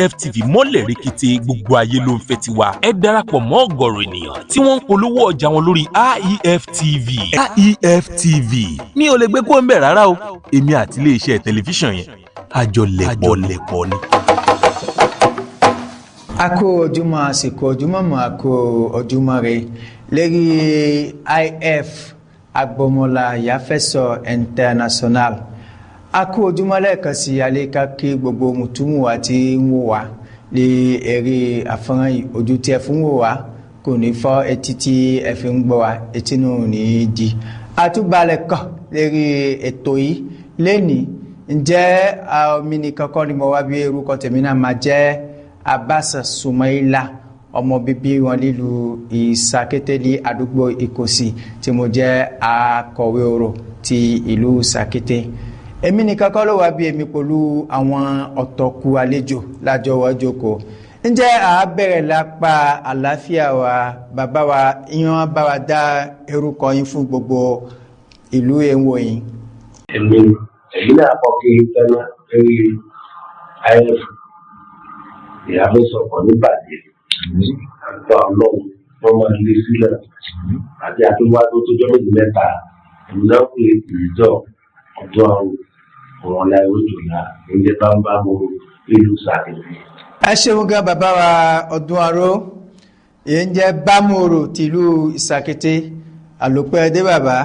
IEF-TV mọ́lẹ̀ rẹ̀kẹ̀tẹ̀ gbogbo ayé ló ń fẹ́ tiwa. Ẹ darapọ̀ mọ́ ọ̀gọ̀rọ̀ ènìyàn tí wọ́n ń polówó ọjà wọn lórí IEF-TV. IEF-TV mi ò lè gbé kó ń bẹ̀ rárá o. Èmi àti ilé-iṣẹ́ tẹlifíṣàn yẹn àjọlẹ̀pọ̀ ni. Ako ojúmọ́ àsìkò ojúmọ́ mọ́ ako ojúmọ́ rẹ̀ lérí IF Agbọ́mọlá Ìyáfẹ́sọ International. Ako ojúmọ́ lẹ́ẹ̀kan sí àlékà kí gbogbo mùtúmù àti ń wò wá lé eré àfọ́nrán yìí ojú tí ẹ fún wò wá kò ní fọ́ etí tí ẹ fi ń gbọ́ wá etí nù ní di. Àtúbalẹ̀ kọ̀ lérí ètò yìí lẹ́nìí ǹjẹ́ mi nìkan kọ́ ni mo wá bí orúkọ tèmi náà máa jẹ́ Abbas Sumaila ọmọ bíbí wọn nílùú Ìsàkété ní àdúgbò Ìkòsì tí mo jẹ́ akọ̀wé ọ̀rọ̀ ti ìlú Ìsàkété. Èmi nìkan kọ́ ló wá bí èmi pẹ̀lú àwọn ọ̀tọ̀kù àlejò lájọ wá jókòó. Ǹjẹ́ a bẹ̀rẹ̀ lápá àlàáfíà wa bàbá wa ìyàn bá wa dá orúkọ yín fún gbogbo ìlú èwo yín. Èmi náà kọ́ kí tẹ́lẹ̀ lórí IF Ìyáfẹ́sọ kan nígbàdí àgbà ọlọ́run wọ́n máa lé sílẹ̀ àti àtiwá tó jọ́ méjì mẹ́ta èmi náà pé ìjọ ọ̀dọ́ àwọn ọ̀rọ̀ láì ojú ìlà oúnjẹ bá ń bá mo ìlú Ìsàkété. Ẹ ṣeun gan bàbá wa ọdún aró èyí ń jẹ́ bámòrò tìlú Ìsàkété àlòpẹ́ ẹdẹ bàbá.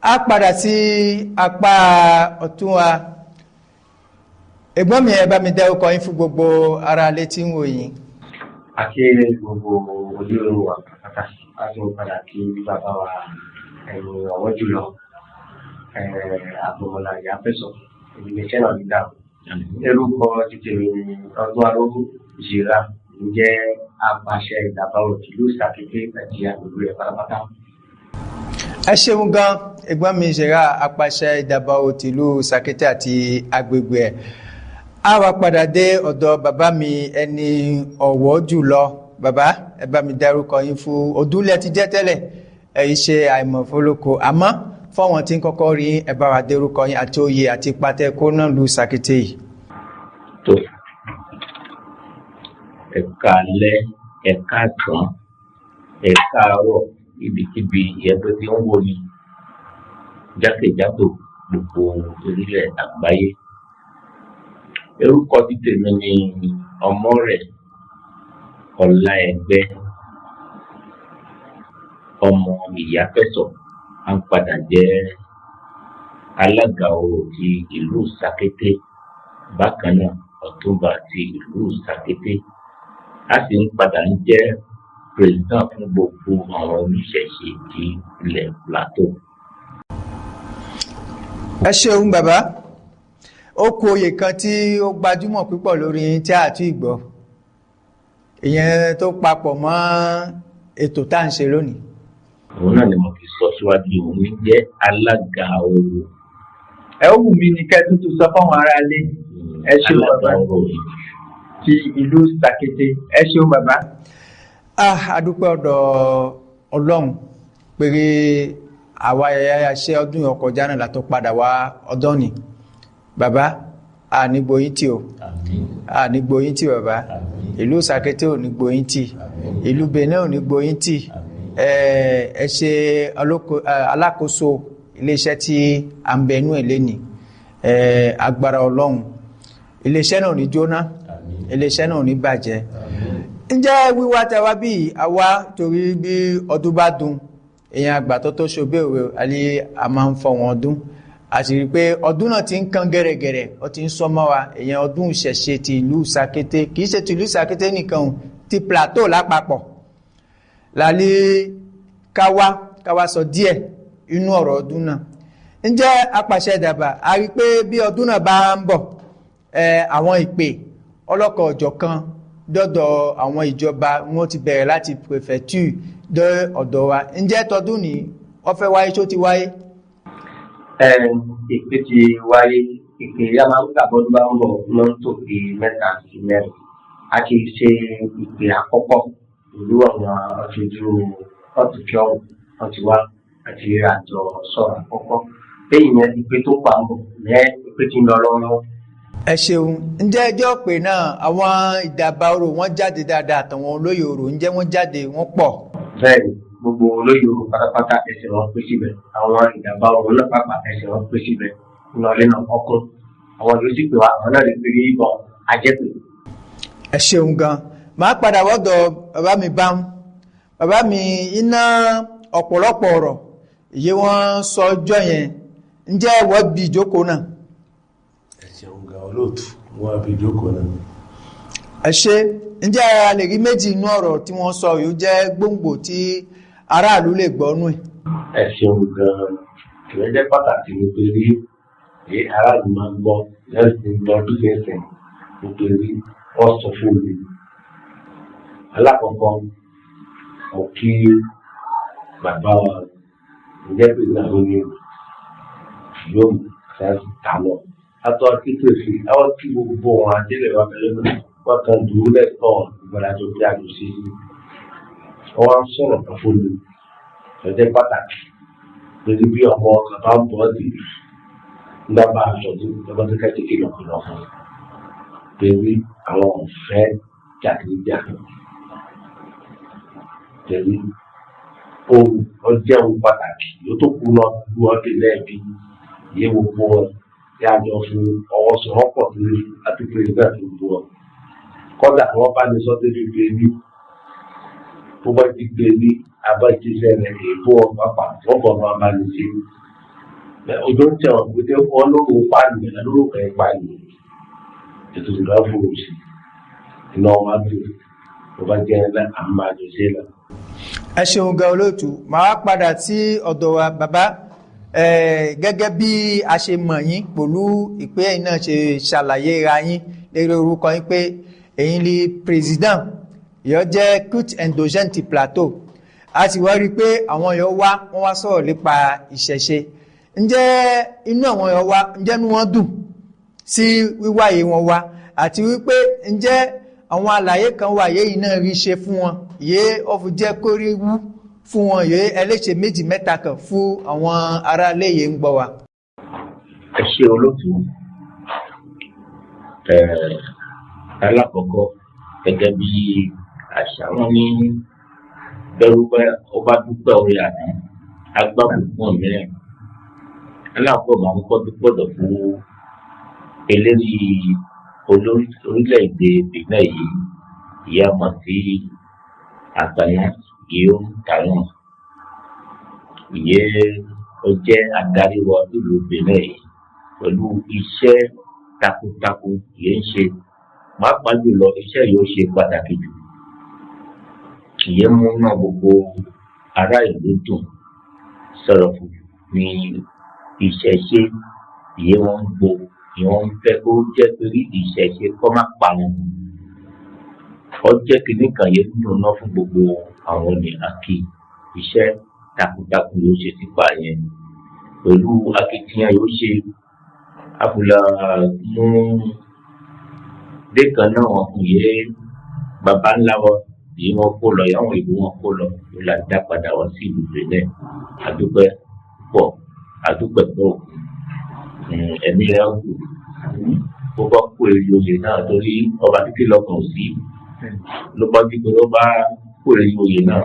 A padà sí apá ọ̀tún wa. Ẹ̀gbọ́n mi ẹ bá mi dá orúkọ yín fún gbogbo ará ilé tí ń wò yín. Àti gbogbo olóró wa pátá láti ń padà kí bàbá wa ẹni ọ̀wọ́ jùlọ Agbọ́mọlá Ìyáfẹ́sọ iléeṣẹ́ náà dídá. Orúkọ títí mi ọdún arógún ìṣèrà jẹ́ apàṣẹ ìdàbàwọ̀ tìlú Ìsàkété àti àgbègbè rẹ̀ pátápátá. Ẹ ṣeun gan ẹ̀gbọ́n mi ìṣèrà apàṣẹ ìdàbàwọ̀ tìlú Ìsàkété àti àgbègbè ẹ̀. A wá padà dé ọ̀dọ̀ bàbá mi ẹni ọ̀wọ́ jùlọ. Bàbá ẹ bá mi dárúkọ yín fún ọdúnlẹ̀ ti jẹ́ tẹ́lẹ̀ èyí ṣe àìmọ̀ fólókò àmọ́ fọ́wọ́n tí ń kọ́kọ́ rí ẹ bá wa dárúkọ yín àti oyè àti pàtẹ́kó náà lu Ìsàkété yìí. Tó ẹ̀ka alẹ́ ẹ̀ka àtàn ẹ̀ka àárọ̀ ibikíbi ìyẹ́pẹ́ tí ń wò ní jákèjádò gbogbo orílẹ̀ àgbáyé. Orúkọ tí tèmi ni Ọmọ́rẹ̀ Ọláẹgbẹ́ ọmọ Ìyáfẹ́sọ à ń padà jẹ́ alága orò ti ìlú Ìsàkété bákan náà ọ̀túnba ti ìlú Ìsàkété a sì ń padà ń jẹ́ president fún gbogbo àwọn oníṣẹ̀ṣe ti ilẹ̀ Plateau. Ẹ ṣeun bàbá. Ó kù oyè kan tí ó gbajúmọ̀ púpọ̀ lórí tí a ti gbọ́ ìyẹn tó papọ̀ mọ́ ètò tá ń ṣe lónìí. Òun náà ni mo fi sọ síwájú òun ní jẹ́ alága orò. Ẹ ó wù mí ní kẹ́ tuntun sọ fáwọn ará ilé. Ẹ ṣeun bàbá ti ìlú Ìsàkété. Ẹ ṣeun bàbá. Adúpẹ́ ọ̀dọ̀ Ọlọ́run pèrè àwa ẹ̀yà ṣe ọdún ọkọjá náà látọ̀ padà wá ọdún ni. Bàbá ànígbóyín tí o ànígbóyín tí bàbá ìlú Ìsàkété ò ní gbóyín tí ìlú Benin ò ní gbóyín tí ẹ ṣe alákòóso iléeṣẹ́ tí a ń bẹnú ẹ̀ lẹ́ni agbára Ọlọ́run iléeṣẹ́ náà ò ní jóná iléeṣẹ́ náà ò ní bàjẹ́. Ǹjẹ́ wíwá tẹwa bí àwa torí bí ọdún bá dùn èèyàn àgbà tó ṣobé òwe alẹ́ a máa ń fọ wọn ọdún àti rí pé ọdún náà ti ń kan gẹ́rẹ́gẹ́rẹ́ ó ti ń sọmọ́ wa èèyàn ọdún ìṣẹ̀ṣe ti ìlú Ìsàkété kìí ṣe ti ìlú Ìsàkété nìkan ti Plateau lápapọ̀ lálẹ́ káwá sọ díẹ̀ inú ọ̀rọ̀ ọdún náà. Ǹjẹ́ apàṣẹ ìdàbà a rí pé bí ọdún náà bá ń bọ̀ àwọn ìpè ọlọ́kọ̀ ọ̀jọ̀ kan dọ́dọ̀ àwọn ìjọba wọn ti bẹ̀rẹ̀ láti prefecture dé ọ̀dọ̀ wa. Ǹjẹ́ tọdún ní ó fẹ́ wáyé tó ti wáyé? Ìpè ti wáyé ìpè yá máa ń gbàgbọ́ tó bá ń bọ̀ máa ń tó bí 3 sí 4. A ti ṣe ìpè àkọ́kọ́ ìlú àwọn aṣojú ọ̀tùkẹ́ ọ̀tù wa àti àjọ sọ̀rọ̀ àkọ́kọ́. Lẹ́yìn yẹn ìpè tó pa ń bọ̀ ìpè ti ń lọ lọ́wọ́ ẹ ṣeun ǹjẹ́ ẹjọ́ pé náà àwọn ìdàbà orò wọ́n jáde dáadáa àtàwọn olóyè orò ǹjẹ́ wọ́n jáde wọ́n pọ̀. bẹ́ẹ̀ni gbogbo olóyè orò pátápátá ẹsẹ̀ wọn pé síbẹ̀ àwọn ìdàbà orò náà pàpà ẹsẹ̀ wọn pé síbẹ̀ ìnàlẹ́ náà ọkùn àwọn yóò sì pè wá àwọn náà lè fi rí ìbọn ajẹ́pẹ̀. ẹ ṣeun gan máa padà wọ́dọ̀ bàbá mi bá ń bàbá mi iná ọ̀pọ̀lọpọ̀ ọ̀rọ̀ ìyé wọn sọ ọjọ́ yẹn ǹjẹ́ wọ́n bí ìjókòó náà. ẹ ṣeun gan olóòtú wọ́n bí ìjókòó náà. ẹ ṣe ǹjẹ́ a lè rí méjì inú ọ̀rọ̀ tí wọ́n sọ yóò jẹ́ gbòǹgbò tí aráàlú lè gbọ́ nú ẹ̀. ẹ ṣeun gan ìwé jẹ́ pàtàkì nítorí èyí aráàlú máa ń gbọ́ lẹ́sìn lọ́dún sẹ́sìn nítorí wọ́n sọ fún mi. alákọ̀ọ́kọ́ mo kí bàbá wa ǹjẹ́ pé ìgbàgbọ́ ni yóò ṣáàṣì ta lọ. atọ́ akíkè sí àwọn tí gbogbo wọn adélẹ̀ wa pẹ̀lú wọn kan dùn lẹ́tọ̀ ìgbàlájọ bí a lò sí i. wọ́n á sọ̀rọ̀ kan fún mi lọ́jọ́ pàtàkì lórí bí ọmọ ọkàn bá ń bọ̀ ọ́ dì nígbà àjọ̀dún lọ́gbọ́n tó kẹ́kẹ́ kìlọ̀ kìlọ̀ fún un pẹ̀lú àwọn ọ̀fẹ́ jàdíjàdùn pẹ̀lú ohun ọjọ́ ohun pàtàkì yóò tó kú náà lu ọdún lẹ́ẹ̀bí yé gbogbo wọn tí a jọ fún ọwọ́ sọ̀rọ̀ pọ̀ lórí àti pírẹsidẹ́ǹt gbogbo wọn kọ́dà wọ́n bá ní sọ́dọ̀ ní pẹ̀lú tó bá ti pẹ̀lú abájíṣẹ́ rẹ̀ èèbó ọ̀pá wọ́n kọ́ máa bá ní sí ojú ń tẹ̀ wọ́n pété wọ́n lóru pààyàn lórúkọ ẹ̀ pààyàn ètò ìgbà fún òsì iná wa dùn tó bá jẹ́ ẹ̀ náà àmọ́ àjọṣe náà. ẹ ṣeun gan olóòtú màá padà sí ọ̀dọ̀ wa bàbá gẹ́gẹ́ bí a ṣe mọ̀ yín pẹ̀lú ìpè ẹ̀yin náà ṣe ṣàlàyé ra yín lérí orúkọ yín pé ẹ̀yin ni president yóò jẹ́ Youth Endogène ti Plateau a sì wá rí i pé àwọn yóò wá wọ́n wá sọ̀rọ̀ nípa ìṣẹ̀ṣe ǹjẹ́ inú àwọn yóò wá ǹjẹ́ inú wọn dùn sí wíwáyé wọn wá àti wípé ǹjẹ́ àwọn àlàyé kan wà yéyìí náà rí ṣe fún wọn yé ọ̀fù jẹ́ kórí wú fún wọn yé ẹlẹ́ṣẹ̀ méjì mẹ́ta kan fún àwọn ará léyè ń gbọ́ wa. ẹ ṣe olóòtú alákọ̀ọ́kọ́ gẹ́gẹ́ bí àṣà wọn ní bẹ́rù bá ọba dúpẹ́ orí àná agbábùkún mìíràn alákọ̀ọ́ máa ń kọ́ tó gbọ́dọ̀ fún eléri orílẹ̀-èdè Benin yìí ìyá mọ̀ sí àtàyà yóò tàyàn ìyẹn ó jẹ́ adarí wa ìlú Benin yìí pẹ̀lú iṣẹ́ takuntakun ìyẹn ń ṣe pàápàá jùlọ iṣẹ́ yóò ṣe pàtàkì jù ìyẹn mú náà gbogbo ará ìlú dùn sọ̀rọ̀ fún ní ìṣẹ̀ṣe ìyẹn wọn ń gbó ìwọ̀n ń fẹ́ kó jẹ́ torí ìṣẹ̀ṣe kọ́ má pa wọn. ọjọ́ kìíní kan yẹn ń dùn náà fún gbogbo àwọn ènìyàn kí iṣẹ́ takuntakun yóò ṣe sípa yẹn pẹ̀lú akitiyan yóò ṣe àbúlà mú dẹ́kan náà wọn kò yẹ bàbá ńlá wọn yìí wọn kó lọ yàwọn ìlú wọn kó lọ ló la dá padà wá sí ìlú Benin àdúpẹ́ pọ̀ àdúpẹ́ pọ̀ ẹ̀mí rẹ̀ kù bó bá kó èrè oyè náà torí ọba títí lọ́kàn sí ló bá dípò ló bá kó èrè oyè náà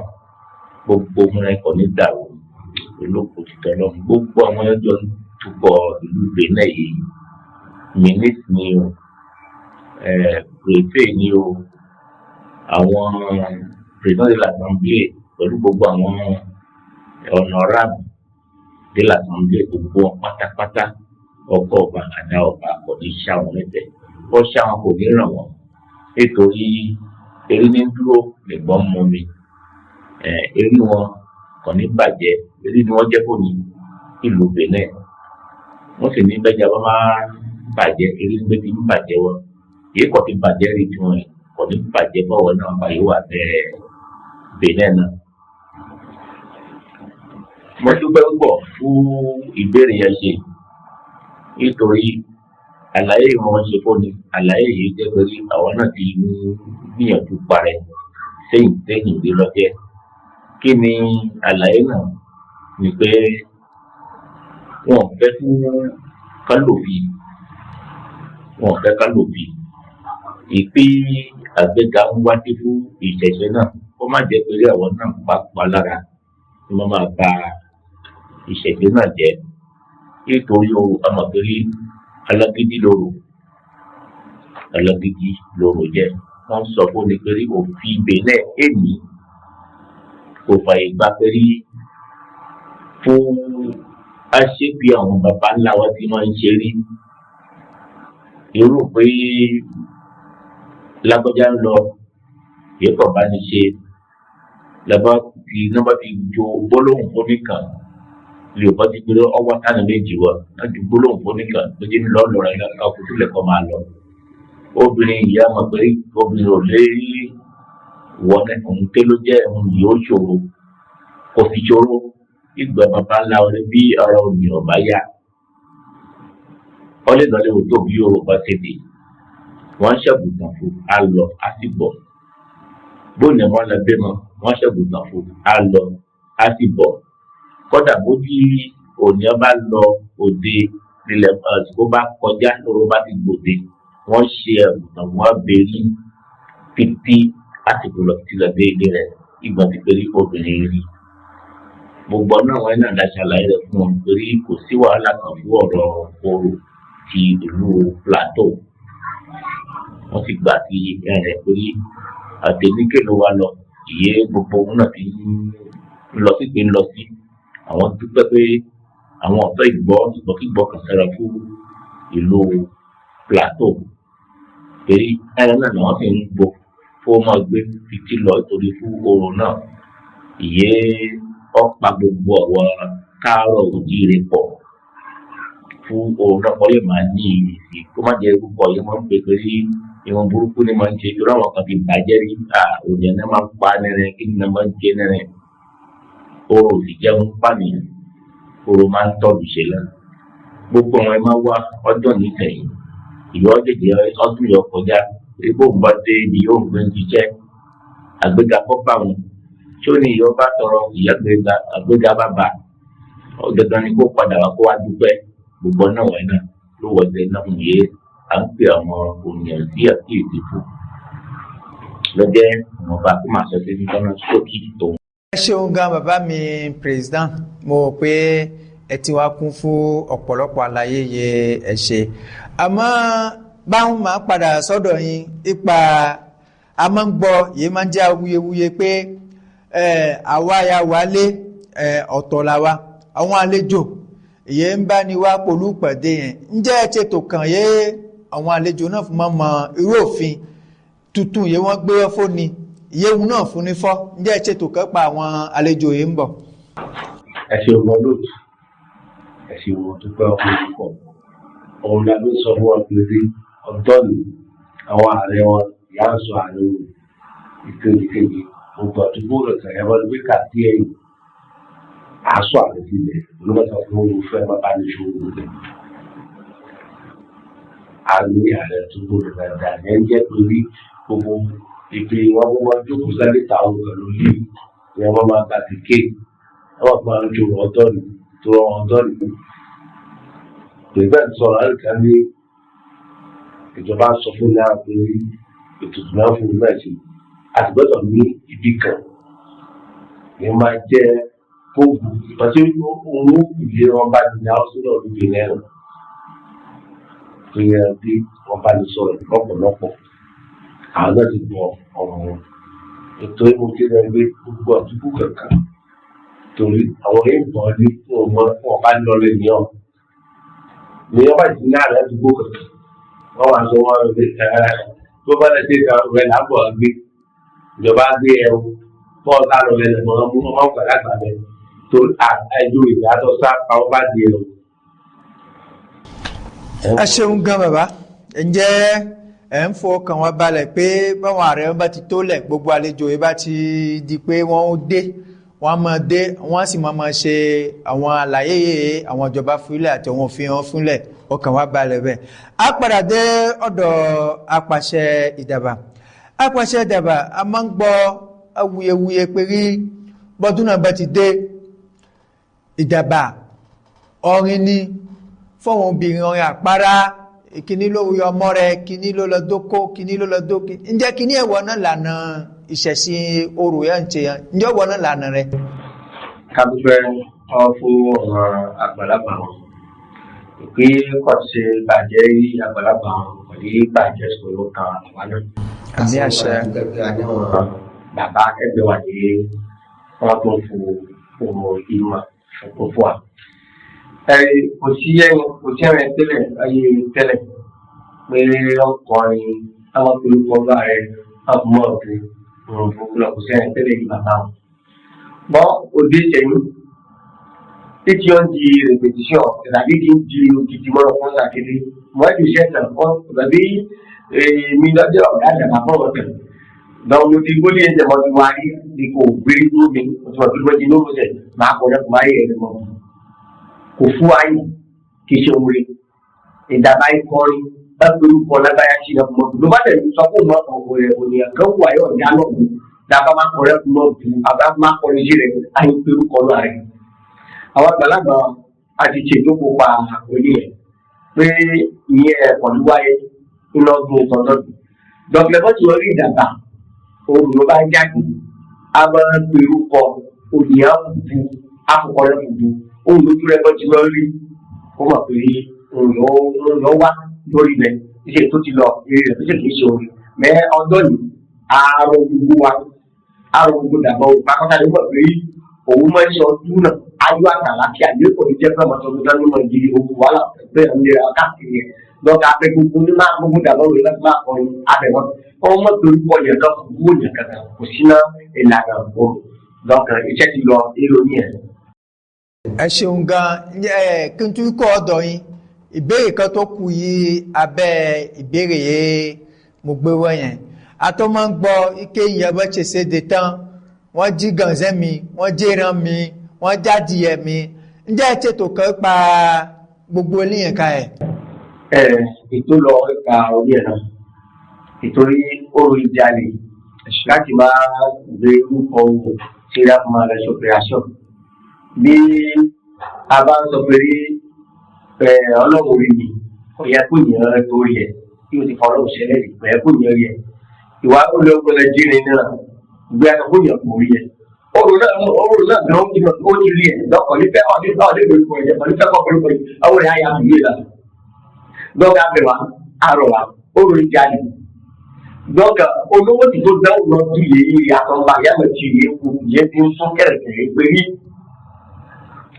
gbogbo ọmọ ẹ̀kọ́ ní dàrú olóko títọ́ lọ́mú gbogbo àwọn ẹjọ́ túbọ̀ ìlú Benin yìí mínísì ni o pèfè ni o àwọn président de l'Assemblée pẹ̀lú gbogbo àwọn honorable de l'Assemblée gbogbo pátápátá ọkọ ọba àdá ọba kò ní ṣàwọn lẹ́tẹ̀ ó ṣàwọn kò ní ràn wọ́n nítorí eré ní dúró lè gbọ́ mọ́ mi eré wọn kò ní bàjẹ́ eré ni wọ́n jẹ́ kó ní ìlú Benin wọ́n sì ní bẹ́jà bá máa bàjẹ́ eré ní bẹ́ẹ̀ ti ń bàjẹ́ wọn èyí kò ti bàjẹ́ rí tiwọn kò ní bàjẹ́ bọ́wọ́ náà báyìí wà bẹ́ẹ̀ Benin náà. mo dúpẹ́ púpọ̀ fún ìbéèrè yẹn ṣe nítorí àlàyé wọn ṣe fún ni àlàyé yìí jẹ́ pé àwọn náà ti gbìyànjú parẹ́ sẹ́yìn dé lọ́jẹ́ kí ni àlàyé náà ni pé wọn fẹ́ fún kálòfì wọn fẹ́ ká lò bí ìpè àgbéga ń wájú fún ìṣẹ̀ṣẹ̀ náà kó má jẹ́ pé àwọn náà pa lára tí wọ́n máa ba ìṣẹ̀ṣẹ̀ náà jẹ́ nítorí ọmọbìnrin alágídí lóru jẹ́ wọ́n sọ fún ni pé òfin ìbílẹ̀ èmi kò fàyè gbà pé fún aṣebi àwọn baba ńlá wa tí máa ń ṣe rí irú pé lágbájá ń lọ yẹ́pọ̀ bá ní ṣe lọ́ba ti jo gbólóhùn fún nìkan lè bọ́ ti gbé ọwọ́ tánà méjì wọ̀ láti gbólóhùn fún nìkan tó jẹ́ lọ́ọ́ lọ́ra ẹ̀ lọ́kọ̀ tó lẹ́kọ̀ọ́ máa lọ. Obìnrin ìyá mọ̀ pé obìnrin ò lè rí wọ́n òun ké ló jẹ́ òun yìí ó ṣòro kò fi ṣòro ìgbà bàbá ńlá rẹ̀ bí ara òmìnira bá yá. Ọlẹ́ lọ́lẹ́ ò tó bí Yorùbá ṣe dé wọ́n ṣàgùtàn fún a lọ a sì bọ̀ bóni wọn lọ bímọ wọ́n ṣàgùtàn fún a lọ a sì bọ̀ kódà bó tí òní bá lọ òde nílẹ̀ àsìkò bá kọjá lóró bá ti gbòde wọ́n ṣe àgùtàn wọn bẹ̀rí títí àsìkò lọ sí lọ déédéé rẹ̀ ìgbà tí pẹ̀lú obìnrin rí gbogbo náà wọn náà dá ṣàlàyé rẹ̀ fún wọn torí kò sí wàhálà kan fún ọ̀rọ̀ orò ti ìlú Plateau wọ́n ti gbà sí ẹ̀rẹ̀ pé àtẹnikẹ́ ló wá lọ ìyé gbogbo òun náà ti ń lọ sí pé ń lọ sí àwọn dúpẹ́ pé àwọn ọ̀tọ́ ìgbọ́kígbọ́ kan sára fún ìlú Plateau torí ẹ̀rẹ̀ náà làwọn fi ń gbọ́ fún ọmọ gbé títí lọ torí fún oorun náà ìyé ọ̀pá gbogbo ọ̀wọ́ káàárọ̀ òjíire pọ̀ fún oorun náà kọ́ lè máa ní ìrìsì kó má jẹ́ púpọ̀ yẹn máa ń pè pé ìwọ̀n burúkú ni máa ń ṣe irú àwọn kan ti bàjẹ́ rí òní ẹni máa ń pa nẹ́rẹ́ kí ni máa ń jẹ nẹ́rẹ́ oorun sì jẹun pànìyàn oorun máa ń tọ́jú ṣe lọ gbogbo àwọn ẹ máa wá ọdún nìkẹyìn ìyọ́ jẹjẹ ọdún yọ kọjá ebó ń bá dé ibi yóò ń gbé ń jíjẹ́ àgbéga kọ́pà wọn tí ó ní ìyọ́ bá tọrọ ìyàgbéga àgbéga bá bà ọ̀dọ̀dọ̀ ni kó padà wá kó wá dúpẹ́ gbogbo náà wọ̀ náà ló wọ̀ ẹ́ náà mú yé à ń pè àwọn ònìyàn sí àti ìdìbò lọ́jẹ́ àwọn ọba tó máa sọ sí nítorí sókè tó. ẹ ṣeun gan bàbá mi president mo rò pé ẹ ti wá kún fún ọ̀pọ̀lọpọ̀ àlàyé yẹ ẹ ṣe àmọ́ báwọn máa padà sọ́dọ̀ yín ipa a máa ń gbọ́ yìí máa ń jẹ́ awuyewuye pé àwa ya wálé ọ̀tọ̀ la wa àwọn àlejò ìyẹn ń bá ní wá pẹ̀lú pàdé yẹn ǹjẹ́ ẹ ṣètò kàn yé àwọn àlejò náà fún mọ́ irú òfin tuntun yìí wọ́n gbé fún ni ìyẹ́wù náà fún ní fọ́ ǹjẹ́ ẹ ṣètò kàn pa àwọn àlejò yìí ń bọ̀. ẹ ṣe ọmọ lóòtù ẹ ṣe ọmọ tó pẹ́ ọmọ púpọ̀ òun la ló sọ fún wọn pé ọ̀dọ́ ni àwọn ààrẹ wọn ìyá ń sọ ààrẹ ìkéjìkéjì gbogbo àdúgbò rẹ̀ kàn ẹ̀ wọ́n gbé kàtí ẹ̀yìn àásọ ààrẹ sílẹ̀ olùmọ̀tà fún olùfẹ́ bàbá ní ṣòro rẹ̀ àmì ààrẹ tó gbọdọ̀ dáadáa ẹ̀ ń jẹ́ torí gbogbo ìpè wọn bó wọn jókòó sáré ta àwọn pẹ̀lú yìí ni wọ́n máa gba tìké wọ́n máa ń jòrò ọ̀dọ́ ni tó rọrùn ọ̀dọ́ ni ìgbẹ́ sọ̀rọ̀ àríkà ní ìjọba sọ fún náà pé ètùtù náà fún náà ṣe àtìgbọ́dọ̀ ní ibi kan ní máa jẹ́ fóògù ìtọ́jú òun ìlé wọn bá ti ní àwọn olùgbé náà tó yẹ bí wọn bá ní sọ̀rọ̀ lọ́pọ̀lọpọ̀ àwọn náà ti gbọ́ ọ̀rọ̀ wọn ètò ìmọ̀tí náà gbé gbogbo àdúgbò kankan torí àwọn èèyàn ní wọn bá lọ lé ní ọ̀ ní ọba ti ní àrẹ àdúgbò kankan wọn wá sọ wọn lè tó bá lè ṣe kan rẹ lábọ̀ gbé ìjọba gbé ẹrù bọ́ọ̀ tá lọ lẹ́nu ọmọ mú ọmọ gbàgbà gbàgbẹ tó àìlú ìyàtọ̀ sá àwọn bá di ẹrù. ẹ ṣeun gan bàbá ǹjẹ́ ẹ̀ ń fọkàn wá balẹ̀ pé báwọn ààrẹ wọn bá ti tó lẹ̀ gbogbo àlejò yìí bá ti di pé wọ́n dé wọ́n máa dé wọ́n sì máa ṣe àwọn àlàyé àwọn ìjọba fúnlẹ̀ àti àwọn òfin wọn fúnlẹ̀ ọkàn wá balẹ̀ bẹ́ẹ̀. a padà dé ọ̀dọ̀ apàṣẹ ìdàbà a máa ń gbọ́ awuyewuye pé rí bọ́dún náà bá ti dé ìdàbà ọrin ní fọ́wọ́n obìnrin ọrin àpárá kíní ló yọ ọmọ rẹ̀ kíní ló lọ dóko kíní ló lọ dóko ǹjẹ́ kíní ẹ̀wọ̀ náà lànà ìṣẹ̀sìn orò yẹn ń ṣe yẹn ǹjẹ́ ọ̀wọ̀ náà lànà rẹ̀. kábífẹ́ fún ọ̀rọ̀ àgbàlagbà wọn pé kò ṣe bàjẹ́ rí àgbàlagbà wọn kò ní bàjẹ́ sọ̀rọ̀ kan àwa náà. àmì àṣẹ. gẹ́gẹ́ àdéhùn bàbá ẹgbẹ́ wa ní wọ́n tó ń fún òun ìmọ̀ fún wa. kò sí ẹ̀rẹ̀ tẹ́lẹ̀ pé ọkùnrin àwọn olùkọ́ bá rẹ̀ ọmọ ọ̀dùn òun kò sí ẹ̀rẹ̀ tẹ́lẹ̀ yìí bàbá wọn. Bon, òde ìṣẹ́yìn tí ó ń di répétition tàbí kí n di òkìtìmọ́ fún sàkéde moi je jette tàbí mi lọ́jọ́ ọ̀gá àdàbà fún ọ̀tẹ̀ donc mo ti gbólé ẹ̀jẹ̀ mọ́ ti wá rí ní kò gbé tó mi mo ti mọ̀ tó lọ́jọ́ inú ọ̀sẹ̀ máa kọ̀ lẹ́kùn máa yẹ ẹ̀rẹ̀ mọ́ kò fún wa yìí kì í ṣe òun rè ìdàbà ìkọrin ẹgbẹ̀rún kan lágbáyà sí ẹ̀kọ́ mọ́ ló bá tẹ̀lé sọ fún ọmọ ọ̀pọ̀ rẹ̀ òní ẹ̀kọ́ wà yọ̀ ọ̀dà náà dàbà máa kọ̀ lẹ́kùn mọ́ bu àbá máa kọ̀ lẹ́sí rẹ̀ àyè pẹ̀lú kọ́ lọ́ rẹ̀ àwọn àgbàlagbà àti ṣèjókòó pa òní ẹ̀ pé ìyẹn ẹ̀kọ́ ló wáyé iná ọdún ìtọ́jọ́dún dọ̀kítà bọ́ ti wọ́n rí ìdàgbà òun ló bá jáde a máa ń pèrú kọ òní àbùbù àkọ́kọ́ rẹ̀ bùbù òun lójú rẹ̀ bọ́ ti wọ́n rí ó mọ̀ pé òun lọ wá lórí rẹ̀ iṣẹ́ tó ti lọ eré rẹ̀ tó ṣe kìí ṣe orin mẹ́ ọjọ́ yìí àárọ̀ gbogbo wa àárọ̀ gbogbo dàbọ̀ pàkọ́tà ló mọ̀ pé òun máa ń ṣe ọdún náà ayọ̀ àtàlàkíà ní kò ní jẹ́ pé ọmọ tó ń dánú mọ̀ ìdílé ogun wàhálà pẹ̀lú ẹ̀mí rẹ̀ káàkiri ẹ̀ lọ́gà abẹ́ gbogbo ní máa gbogbo dàbọ̀ rẹ̀ láti máa kọrin abẹ́mọ́ ọmọ torí pọ̀ yẹn lọ fún owó yẹn kankan kò sí ná ìlànà òun lọ́kàn iṣẹ́ ti lọ èrò ní ẹ̀. ẹ ṣeun gan kí n tún kọ́ ọ̀dọ̀ yín ìbéèrè kan tó kù yìí abẹ́ ìbéèrè yìí mo gbé wọ́n yẹn àtọ́ máa ń gbọ́ ike ìyẹn bá ṣe ṣe dé tán wọ́n jí gànzẹ́ mi wọ́n jí ìran mi wọ́n jáde ẹ̀ mi ǹjẹ́ ẹ ṣètò kan pa gbogbo eléyìí ká ẹ̀. ètò lọ ka orí ẹ̀ náà ìtorí oru ìjàlè láti máa gbé orúkọ ohun tí a máa lọ ṣọpẹ́rẹ́ṣọ̀ bí a bá ń sọ pé ọlọ́run orí mi kò yẹ kó yẹn torí ẹ̀ tí o ti fọ ọlọ́run ṣẹlẹ̀ rí kò yẹ kó yẹn rí ẹ̀ ìwà olóògùn nàìjíríà náà gbé ẹ̀ka kó yẹn kò rí ẹ̀ oru náà gan ó ti rí ẹ̀ lọ́kọ̀ nífẹ̀ẹ́ ọdún ìgbèríko ẹ̀jẹ̀ kan nífẹ̀ẹ́ kọ́ pẹ̀lú àwọn èèyàn ayé àbúyé la lọ́gà bẹ̀rẹ̀ àrọ̀ wa oru ìjàlè donc olówó tí tó dáwọ́ lọ sí yìí àtọ̀nba yàgbẹ́ tí yìí kú yẹn ti ń sún kẹ̀rẹ̀kẹ̀rẹ̀ pé ní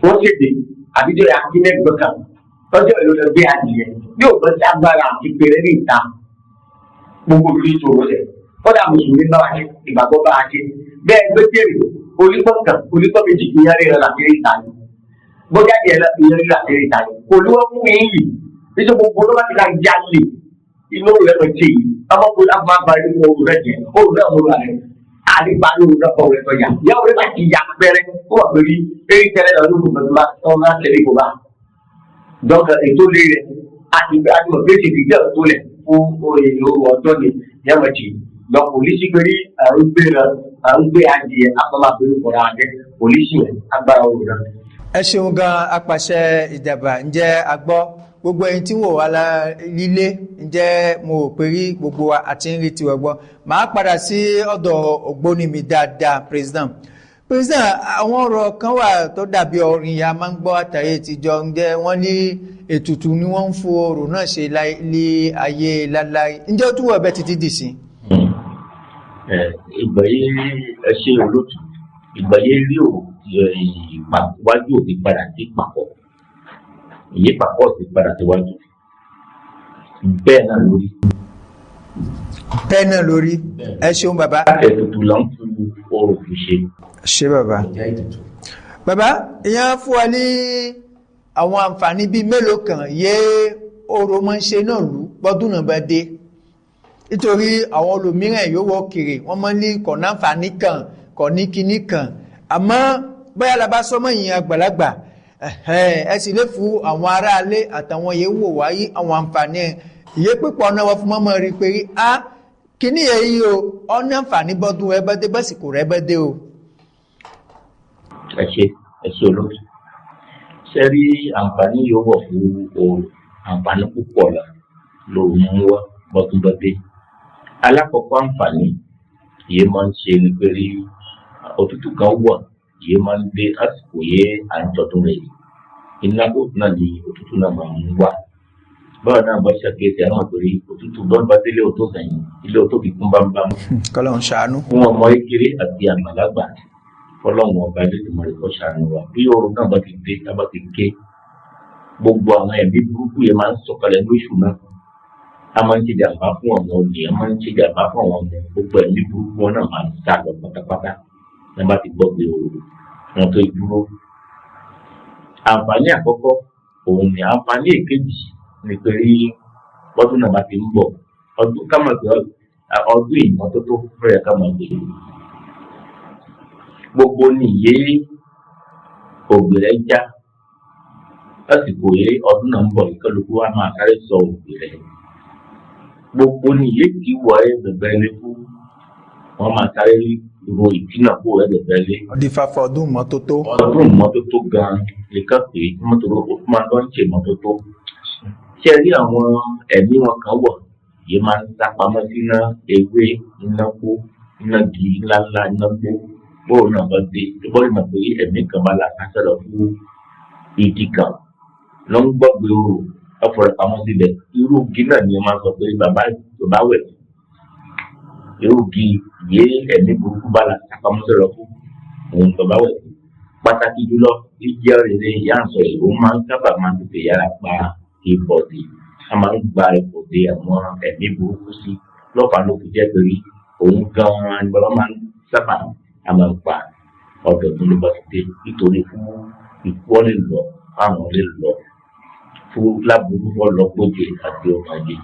wọ́n ṣèdè àbíjọ́ yà kí nẹ́gbẹ́ kan lọ́jọ́ ìlú lọ gbé adìyẹ yóò bọ́ sí agbára àti pèrè ní ìta gbogbo ìlú ìṣòro rẹ̀ kọ́dà mùsùlùmí bá wà ní ìgbàgbọ́ bá a ṣe bẹ́ẹ̀ gbé tèrè olùkọ́ méjì ìyẹn rí rẹ̀ àkéré ìta ni bójá ìyẹn rí àkéré ìta ni olúwa fún yín yìí nítorí gbogbo ló bá ti ká jalè inú rẹ̀ lọ ṣe yìí ọmọ kò láti máa ba inú ooru rẹ̀ jẹ́ ooru náà mo rà rẹ̀ àdìgbà lóru náà kọ̀ rẹ̀ tọ̀ yà ìyá òun bá ti yà pẹ́rẹ́ ó wà pẹ̀lú eré tẹ́lẹ̀ náà ló kù pẹ̀lú wọn máa tẹ̀lé kó bá donc ètò lé rẹ̀ àdìmọ̀ pé ṣe fìdí ọ̀tọ̀ lẹ̀ fún òyìnbó ọjọ́ ni yàmọ̀ jì lọ polisi pé à ń gbé adìyẹ àpamọ́ àpérò kọ̀ọ̀rọ̀ àdẹ polisi agbára òru náà. ẹ ṣeun gan apàṣẹ ìjàmbá ǹjẹ́ a gbọ́ gbogbo ẹni tí wò wá lílé ǹjẹ́ mo rò pé rí gbogbo wa àti ń rí tiwọ̀ gbọ́ màá padà sí ọ̀dọ̀ ògbóni mi dáadáa president àwọn ọ̀rọ̀ kan wà tó dàbí orin ya máa ń gbọ́ àtàrí ìtìjọ ǹjẹ́ wọ́n ní ètùtù ni wọ́n ń fún orò náà ṣe lé ayé láláì ǹjẹ́ ó tún wọ̀ bẹ́ẹ̀ títí dì sí. ìgbà yìí ẹ ṣe olóòtú ìgbà yìí rí wájú òbí padà sí papọ̀ èyí papọ̀ sí padà síwájú bẹ́ẹ̀ náà lórí. bẹ́ẹ̀ náà lórí ẹ ṣeun bàbá. ètùtù là ń fún orò fi ṣe. ṣé bàbá. bàbá ìyẹn fún wa ní àwọn àǹfààní bíi mélòó kan yé orò máa ń ṣe náà lù gbọ́dún náà bá dé nítorí àwọn olùmíràn yóò wọ kiri wọ́n máa ń ní kọ̀ọ̀nà àǹfààní kan kọ̀ọ̀ní kinní kan àmọ́ bóyá la bá sọmọ ìyẹn àgbàlagbà ẹ sì lè fún àwọn aráalé àtàwọn yẹn wò wáyé àwọn àǹfààní ẹ ìyé pípọ̀ náà wọ́n fún mọ́mọ́ rí pé kíní yẹn yìí o ọ̀nà àǹfààní bọ́dún ẹ bá dé bẹ́sìkò rẹ bẹ́ dé o. ẹ ṣe olóòtú ṣe rí àǹfààní yóò wọ̀ fún oòrùn àǹfààní púpọ̀ la ló mú wá bọ́dúnbọ́dé. Alákọ̀ọ́kọ́ àǹfààní yìí máa ń ṣe ni pé rí òtútù kan wọ̀ yìí máa ń dé àsìkò yẹ à ń tọdún rẹ̀ iná kò náà ni òtútù náà máa ń wá. Báwo náà bá ṣàkíyèsí àwọn àgbèrè òtútù bọ́dúnbá délé òtó sẹ́yìn ilé òtó fi kún bámbám. kọ́lọ́n ṣàánú. Fún ọmọ kékeré àti àgbàlagbà fọlọ́run ọba Elédùmarè kó ṣàánú wa. Bí oorun náà bá ti dé tábà ti ké gbogbo àwọn ẹ̀mí burúkú yẹn máa ń sọ̀kalẹ̀ lóṣù náà. A máa ń ṣe jàmbá fún àwọn olè, a máa ń ṣe jàmbá fún àwọn ọmọ gbogbo ẹ̀mí burúkú wọn náà máa ń sá lọ pátápátá ní bá ti gbọ́ pé wọn tó dúró. Àǹfààní àkọ́kọ́ òun ni àǹfààní èkejì ni pé ọdún náà bá ti ń bọ̀ ọdún ká máa gbé ọdún ìmọ́tótó fẹ́rẹ̀ ká máa gbé. Gbogbo nìyé ògbèrè já lásìkò yẹ ọdún náà ń bọ̀ ìkọlùkù wa máa sáré sọ ògbèrè. Gbogbo nìyé kì í wọ ẹgbẹ̀gbẹ̀ lé fún wọn máa sáré ro ìdínà kó ẹgbẹ̀gbẹ̀ lé. ọdífàfọ ọdún mọ́tótó. Ọdún mọ́tótó gan-an lè ká pé mọ́tò ó máa lọ ń ṣe mọ́tótó. Ṣé ẹ rí àwọn ẹ̀mí wọn kan wọ̀ yìí máa ń sá pamọ́ síná ewé iná kó iná gi ńláńlá iná gbó bóun náà bá dé bọ́ọ̀lù náà pé ẹ̀mí kan bá la ká sọ̀rọ̀ fún ìdí kan ló ń gbọ́ pé o ọ̀fọ̀rọ̀ pamọ́ síbẹ̀ irú igi náà ni wọ́n máa sọ pé bàbá wẹ̀ irú igi yé ẹ̀mí burúkú bá la ká pamọ́ sọ̀rọ̀ fún òun bàbá wẹ̀ pàtàkì jùlọ jíjẹ́ rere ìyá àǹsọ̀ yìí ó máa ń sábà máa ń tètè yára pa ìbọ̀dé a máa ń gba ìbọ̀dé àwọn ẹ̀mí burúkú sí lọ́fà ló fi jẹ́ pé òun gan-an ni bọ́lá máa ń sábà a máa ń pa ọ̀dọ̀ tó lè bá ti dé nítorí fún ikú ọ lè lọ fáwọn lè lọ fún láburú ọlọ́gbọ́dẹ àti ọ̀gbàdẹ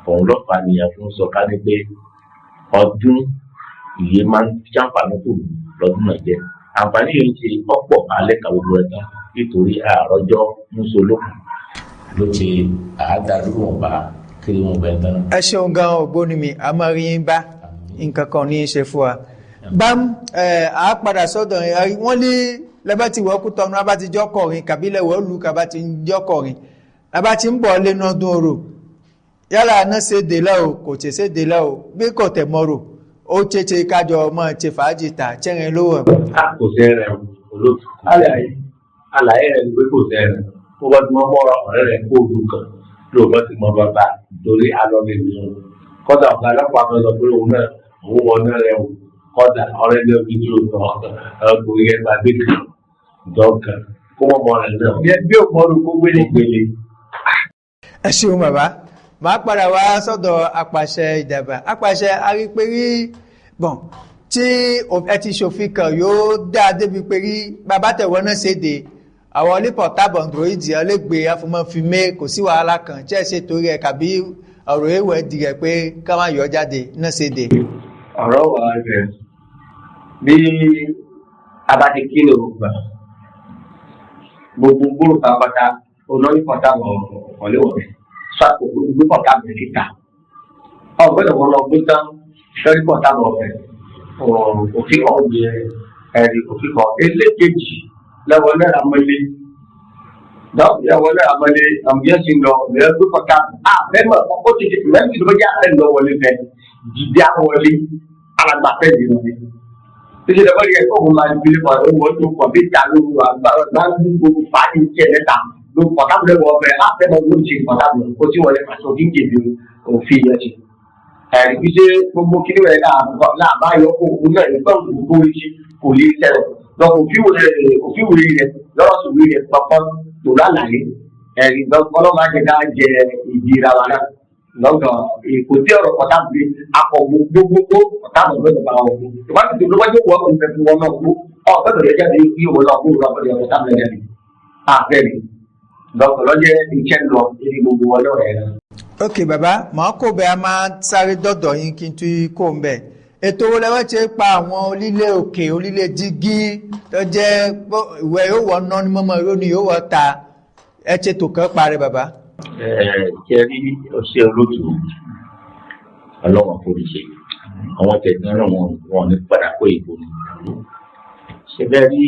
òun lọ́fà ni a fún sọ ká ní pé ọdún ìyè máa ń ṣàǹfààní tó lọ́dún náà jẹ́ àǹfààní yìí ń ṣe ọ̀pọ̀ alẹ́ kàwé gbogbo ẹ̀ka nítorí àròjọ mùsùlùmí ló ti àádáru wọn bá kiri wọn bẹ tán. ẹ ṣeun gan ògbóni mi a máa rí yín bá nǹkan kan ní í ṣe fún wa. bám a padà sọ́dọ̀ yẹn wọ́n lé lẹ́bàá tí wọ́n kú tọ́nu abá ti jọ́kọ̀rin kàbílẹ̀ wọ́n lù kàbá ti jọ́kọ̀rin abá ti ń bọ̀ lẹ́nu ọdún orò yálà náà ṣe dè lẹ́ o kò tẹ̀ ṣe dè lẹ́ o bí kò tẹ̀ mọ́rò ó tètè kájọ ọmọ ti fàájì tà chẹ́rin lówó. kò sẹ́rẹ̀ olóòtú àlàyé rẹ̀ ni pé kò sẹ́rẹ̀ ó bá ti mọ́ mọ́ra ọ̀rẹ́ rẹ̀ kó ojú kan lóòótọ́ ti mọ bàbá torí alọ́lẹ̀ mi o kọ́dà ọ̀gá ọlọ́pàá kan sọ pé òun náà òun wọ náà rẹ̀ o kọ́dà ọ̀rẹ́ ní ọdún tí ó tọ̀ ọkùnrin yẹn gbàgbé kan dọ́ọ̀kan kó mọ́ mọ́ rẹ̀ náà bí òkú ọdún kó gbélé. ẹ ṣeun bàbá màá padà wá sọ́dọ̀ apàṣẹ ìdàbà apàṣẹ arípérí bọ̀n tí ẹ ti ṣòfin kan yóò dáa débi pé rí bàbá tẹ̀wọ́ náà ṣèdè àwọn olípọ̀ tábọ̀ android ọlẹ́gbẹ̀ afọmọ́fimé kò sí wàhálà kan tí ẹ ṣe torí ẹ kàbí ọ̀rọ̀ èèwọ̀ di rẹ̀ pé ká má yọ jáde náà ṣèdè. ọ̀rọ̀ wà rẹ̀ bí abáti kílò gbà gbogbo gbòòrò pápátá olóyìnbó tábọ̀ ọ̀lẹ́wọ̀n sọ́kò gbogbo pọ̀tà bẹ̀rẹ̀ ta ọ̀gbẹ́dọ̀ wọn lọ gbé tán lórí pọ̀tà bọ̀ ọ̀fẹ́ òfin ọ̀gbìn ẹ̀rí òfin kan elékejì lọ́wọ́ náírà mọ́lé lọ́wọ́ náírà mọ́lé àmúyẹ́ sí lọ lẹ́yìn gbé pọ̀tà àbẹ́mọ̀ ó ti di mẹ́rin ló yá ẹ̀ lọ wọlé fẹ́ dìde àwọlé alàgbà fẹ́ di wọlé títí lọ́wọ́ yẹ kó wọn máa ń gbélé pọ̀ owó tó pọ̀ bí ta ló wà gbàgbọ́ gbogbo fàájì tiẹ̀ lẹ́ta ló pọ̀tà bẹ̀rẹ̀ wọ̀ bẹ̀rẹ̀ àbẹ́mọ̀ ló ti pọ̀tà bẹ̀rẹ̀ kó tí wọlé pàṣẹ òfin jèbi òfin yẹn ti ẹ̀rí ṣe gbogbo kí rẹ̀ láàbáyọ òkú náà nígbà gbogbo oríṣi kò lè ṣẹlẹ̀ lọ òfin wòye rẹ̀ lọ́rọ̀ sí wòye rẹ̀ pọ̀pọ̀ tó lálàyé ẹ̀rí ọlọ́mọ àjẹká jẹ ìdíra wa náà lọ́gàn kò tí ọ̀rọ̀ pọ̀tà bí akọ̀ gbogbo pọ̀tà bọ̀ gbọ́dọ̀ bá wọn kú ìwádìí tó lọ́wọ́ yóò wọ́n kó fẹ́ fún wọn náà kú ọ̀ gbọ́dọ̀ lè jáde yóò wọ́n náà kú lọ́kọ̀dẹ̀ pọ̀tà bẹ̀ jáde àfẹ́rẹ́ lọ́kọ̀ lọ́jẹ́ ìṣẹ́ lọ ní gbogbo wọn náà rẹ̀. ok bàbá màá kó bẹ́ẹ̀ a máa sáré dọ́dọ̀ yín kí n tún kó ń bẹ̀ ètò wo lẹ́wọ́ ti pa àwọn onílé òkè onílé dígí tó jẹ́ ìwé yóò wọ ná ní mọ́mọ́ ìrónì yóò wọ ta ẹ ṣe tò kán parẹ́ bàbá. ṣe rí ọṣẹ olóòtú ọlọ́wọ́n foríṣe àwọn tẹ̀sán náà wọn ní padà kó ìbò ní ṣe bẹ́ẹ̀ rí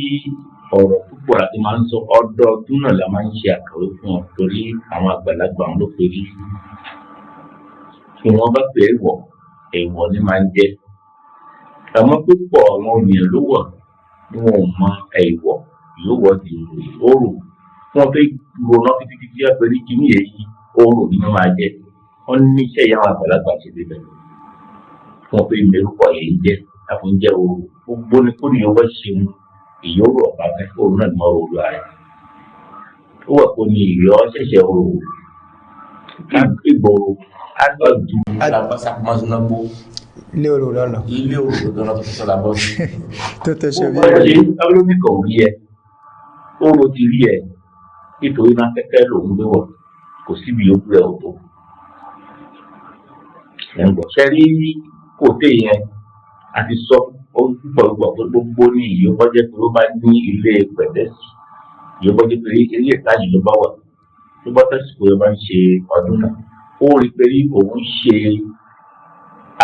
ọ̀rọ̀ púpọ̀ àti máa ń sọ ọdọọdún náà la máa ń ṣe àkàwé fún ọ torí àwọn àgbàlagbà wọn ló péré tí wọ́n bá pè é wọ̀ èèwọ̀ ni máa ń jẹ́. Àmọ́ púpọ̀ àwọn ènìyàn ló wọ̀ ni wọn ò mọ èèwọ̀ yóò wọ̀ di òrò wọ́n fẹ́ gbóná títí títí àpẹẹrẹ kí ní èyí òrò ni wọ́n máa jẹ́. Wọ́n ní iṣẹ́ ìyá àwọn àgbàlagbà ṣe débẹ̀ wọ́n fẹ́ ìmẹ̀rúkọ èyí jẹ́ àfúnjẹ́ òrò gbogbo ní kó nìyẹn wọ́n ṣe mu ìyórò ọ̀pá fẹ́ òrò náà ni wọ́n rò lọ ààrẹ. Ó wà kó ní ìyọ́ ṣẹ̀ṣẹ̀ òrò ìgbòho àgbàdo alábàṣàpọ̀mọ́sọ́nàgbó ilé òrò lọ́nà ilé òrò lọ́nà tó sọ làbọ́ sí. tó tó ṣe bí wọ́n ṣe abúlóníkà ò rí ẹ òrò ti rí ẹ nítorí náà kẹ́kẹ́ lòún gbé wọ̀ kò síbi yòókù ẹ̀ òtó. Ẹ̀ǹgbọ̀n ṣe rí kòtè yẹn àti sọ púpọ̀ pé gbogbo ní ìyókọ́jẹ́ pé ó bá ní ilé pẹ̀tẹ́sì ìyókọ́jẹ́ pé ilé ìtajà ló bá wà tó bá tẹ̀sìkò ẹ bá ń ṣe ọdún náà ó rí pé òun ṣe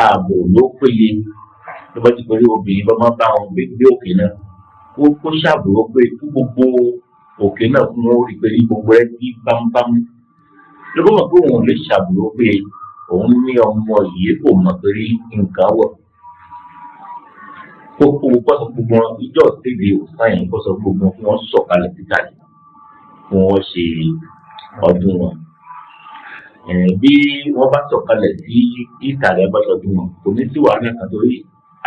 ààbò ló péye tó bá ti pẹ̀lú obìnrin bá máa bá wọn gbé òkè náà ó ṣàbòrò pé fún gbogbo òkè náà fún wọn ó rí pé gbogbo ẹ bí bámbámú ló bá mọ̀ pé òun lè ṣàbòrò pé òun ní ọmọ yìí kò mọ̀ pé nǹkan wọ̀ kókó kọ́sọ̀ gbogbo wọn ìjọ ìkéde òsán yẹn kọ́sọ̀ gbogbo wọn fún wọn sọ̀kalẹ̀ títà yìí fún wọn ṣe ọdún wọn. Bí wọ́n bá sọ̀kalẹ̀ sí ìtàlẹ̀ bọ́sọ̀dún wọn kò ní sí wàhálà kan torí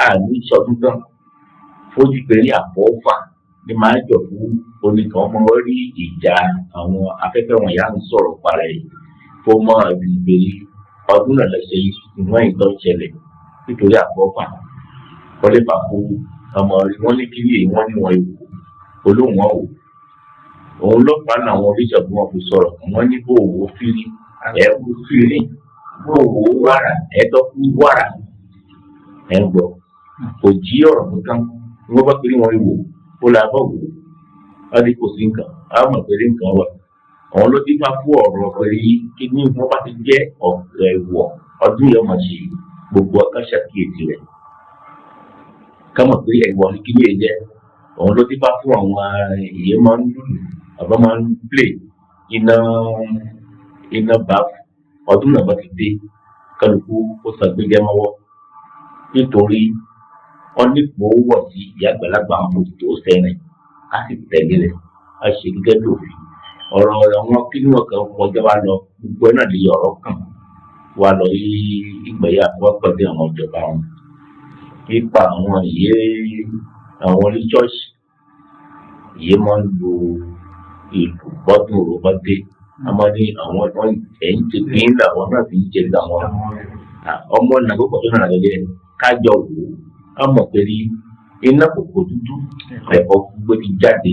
àní ìṣọdún tán fojú pẹ̀lú àfọ́fà ni máa jọ fún oníkan ọmọ rí ìjà àwọn afẹ́fẹ́ wọn yà ń sọ̀rọ̀ parẹ́ yìí kó mọ́ ìgbèrè ọdún náà lọ́sẹ̀ ìwọ̀n ìtọ́ ìṣẹ̀lẹ̀ nítorí àfọ́fà wọlé pàpọ̀ ọmọ rí wọ́n ní kíní èyí wọ́n ní wọn ìwò olóhùn wọn wò òun ló pa náà àwọn oríṣàgbọ́n wọn fi sọ̀rọ̀ wọ́n ní bó owó fírí ẹ̀kú fírí bó owó wàrà ẹ̀dọ́kú wàrà ẹ̀ ń gbọ́ kò jí ọ̀rọ̀ kankan wọ́n bá péré wọn ìwò ó la bọ̀ wò ó ní kò sí nǹkan á mọ̀ péré nǹkan wà àwọn ló dín fá fún ọ̀rọ̀ pẹ̀lú kíní wọ́n bá ti jẹ́ ẹ̀wọ̀ ọdún yẹn mọ̀ sí gbogbo ọkàn ṣàkíyèsí rẹ̀ kámọ̀ pé ẹ̀wọ̀ ní kíní yẹn jẹ́ òun ló dín fá fún àwọn ìyẹn máa ń lùlù àbá máa ń play iná bá ọdún náà bá ti dé kálukú ó ṣàgbéjẹ mọ́wọ́ nítorí wọ́n nípò wọ̀ sí ìyá àgbàlagbà àwọn òtítọ́ sẹ́rìn á sì tẹ̀lé rẹ̀ á ṣe gẹ́gẹ́ bí òfin ọ̀rọ̀ àwọn kíní wọn kan kọjá wa lọ gbogbo náà lè ọ̀rọ̀ kàn wá lọ yí ìgbéyà wọ́n pẹ̀lú àwọn ìjọba wọn nípa àwọn ìyé àwọn oní ṣọ́ọ̀ṣì ìyé máa ń lo ìlú bọ́dún òrùbọ́dé a máa ní àwọn ẹ̀yìn ti pín làwọn náà fi ń jẹ làwọn ọmọ náà kókò tó náà lẹ́yẹ kájọ wò á mọ̀ pé rí iná kòkò dúdú ẹ̀kọ́ gbogbo ti jáde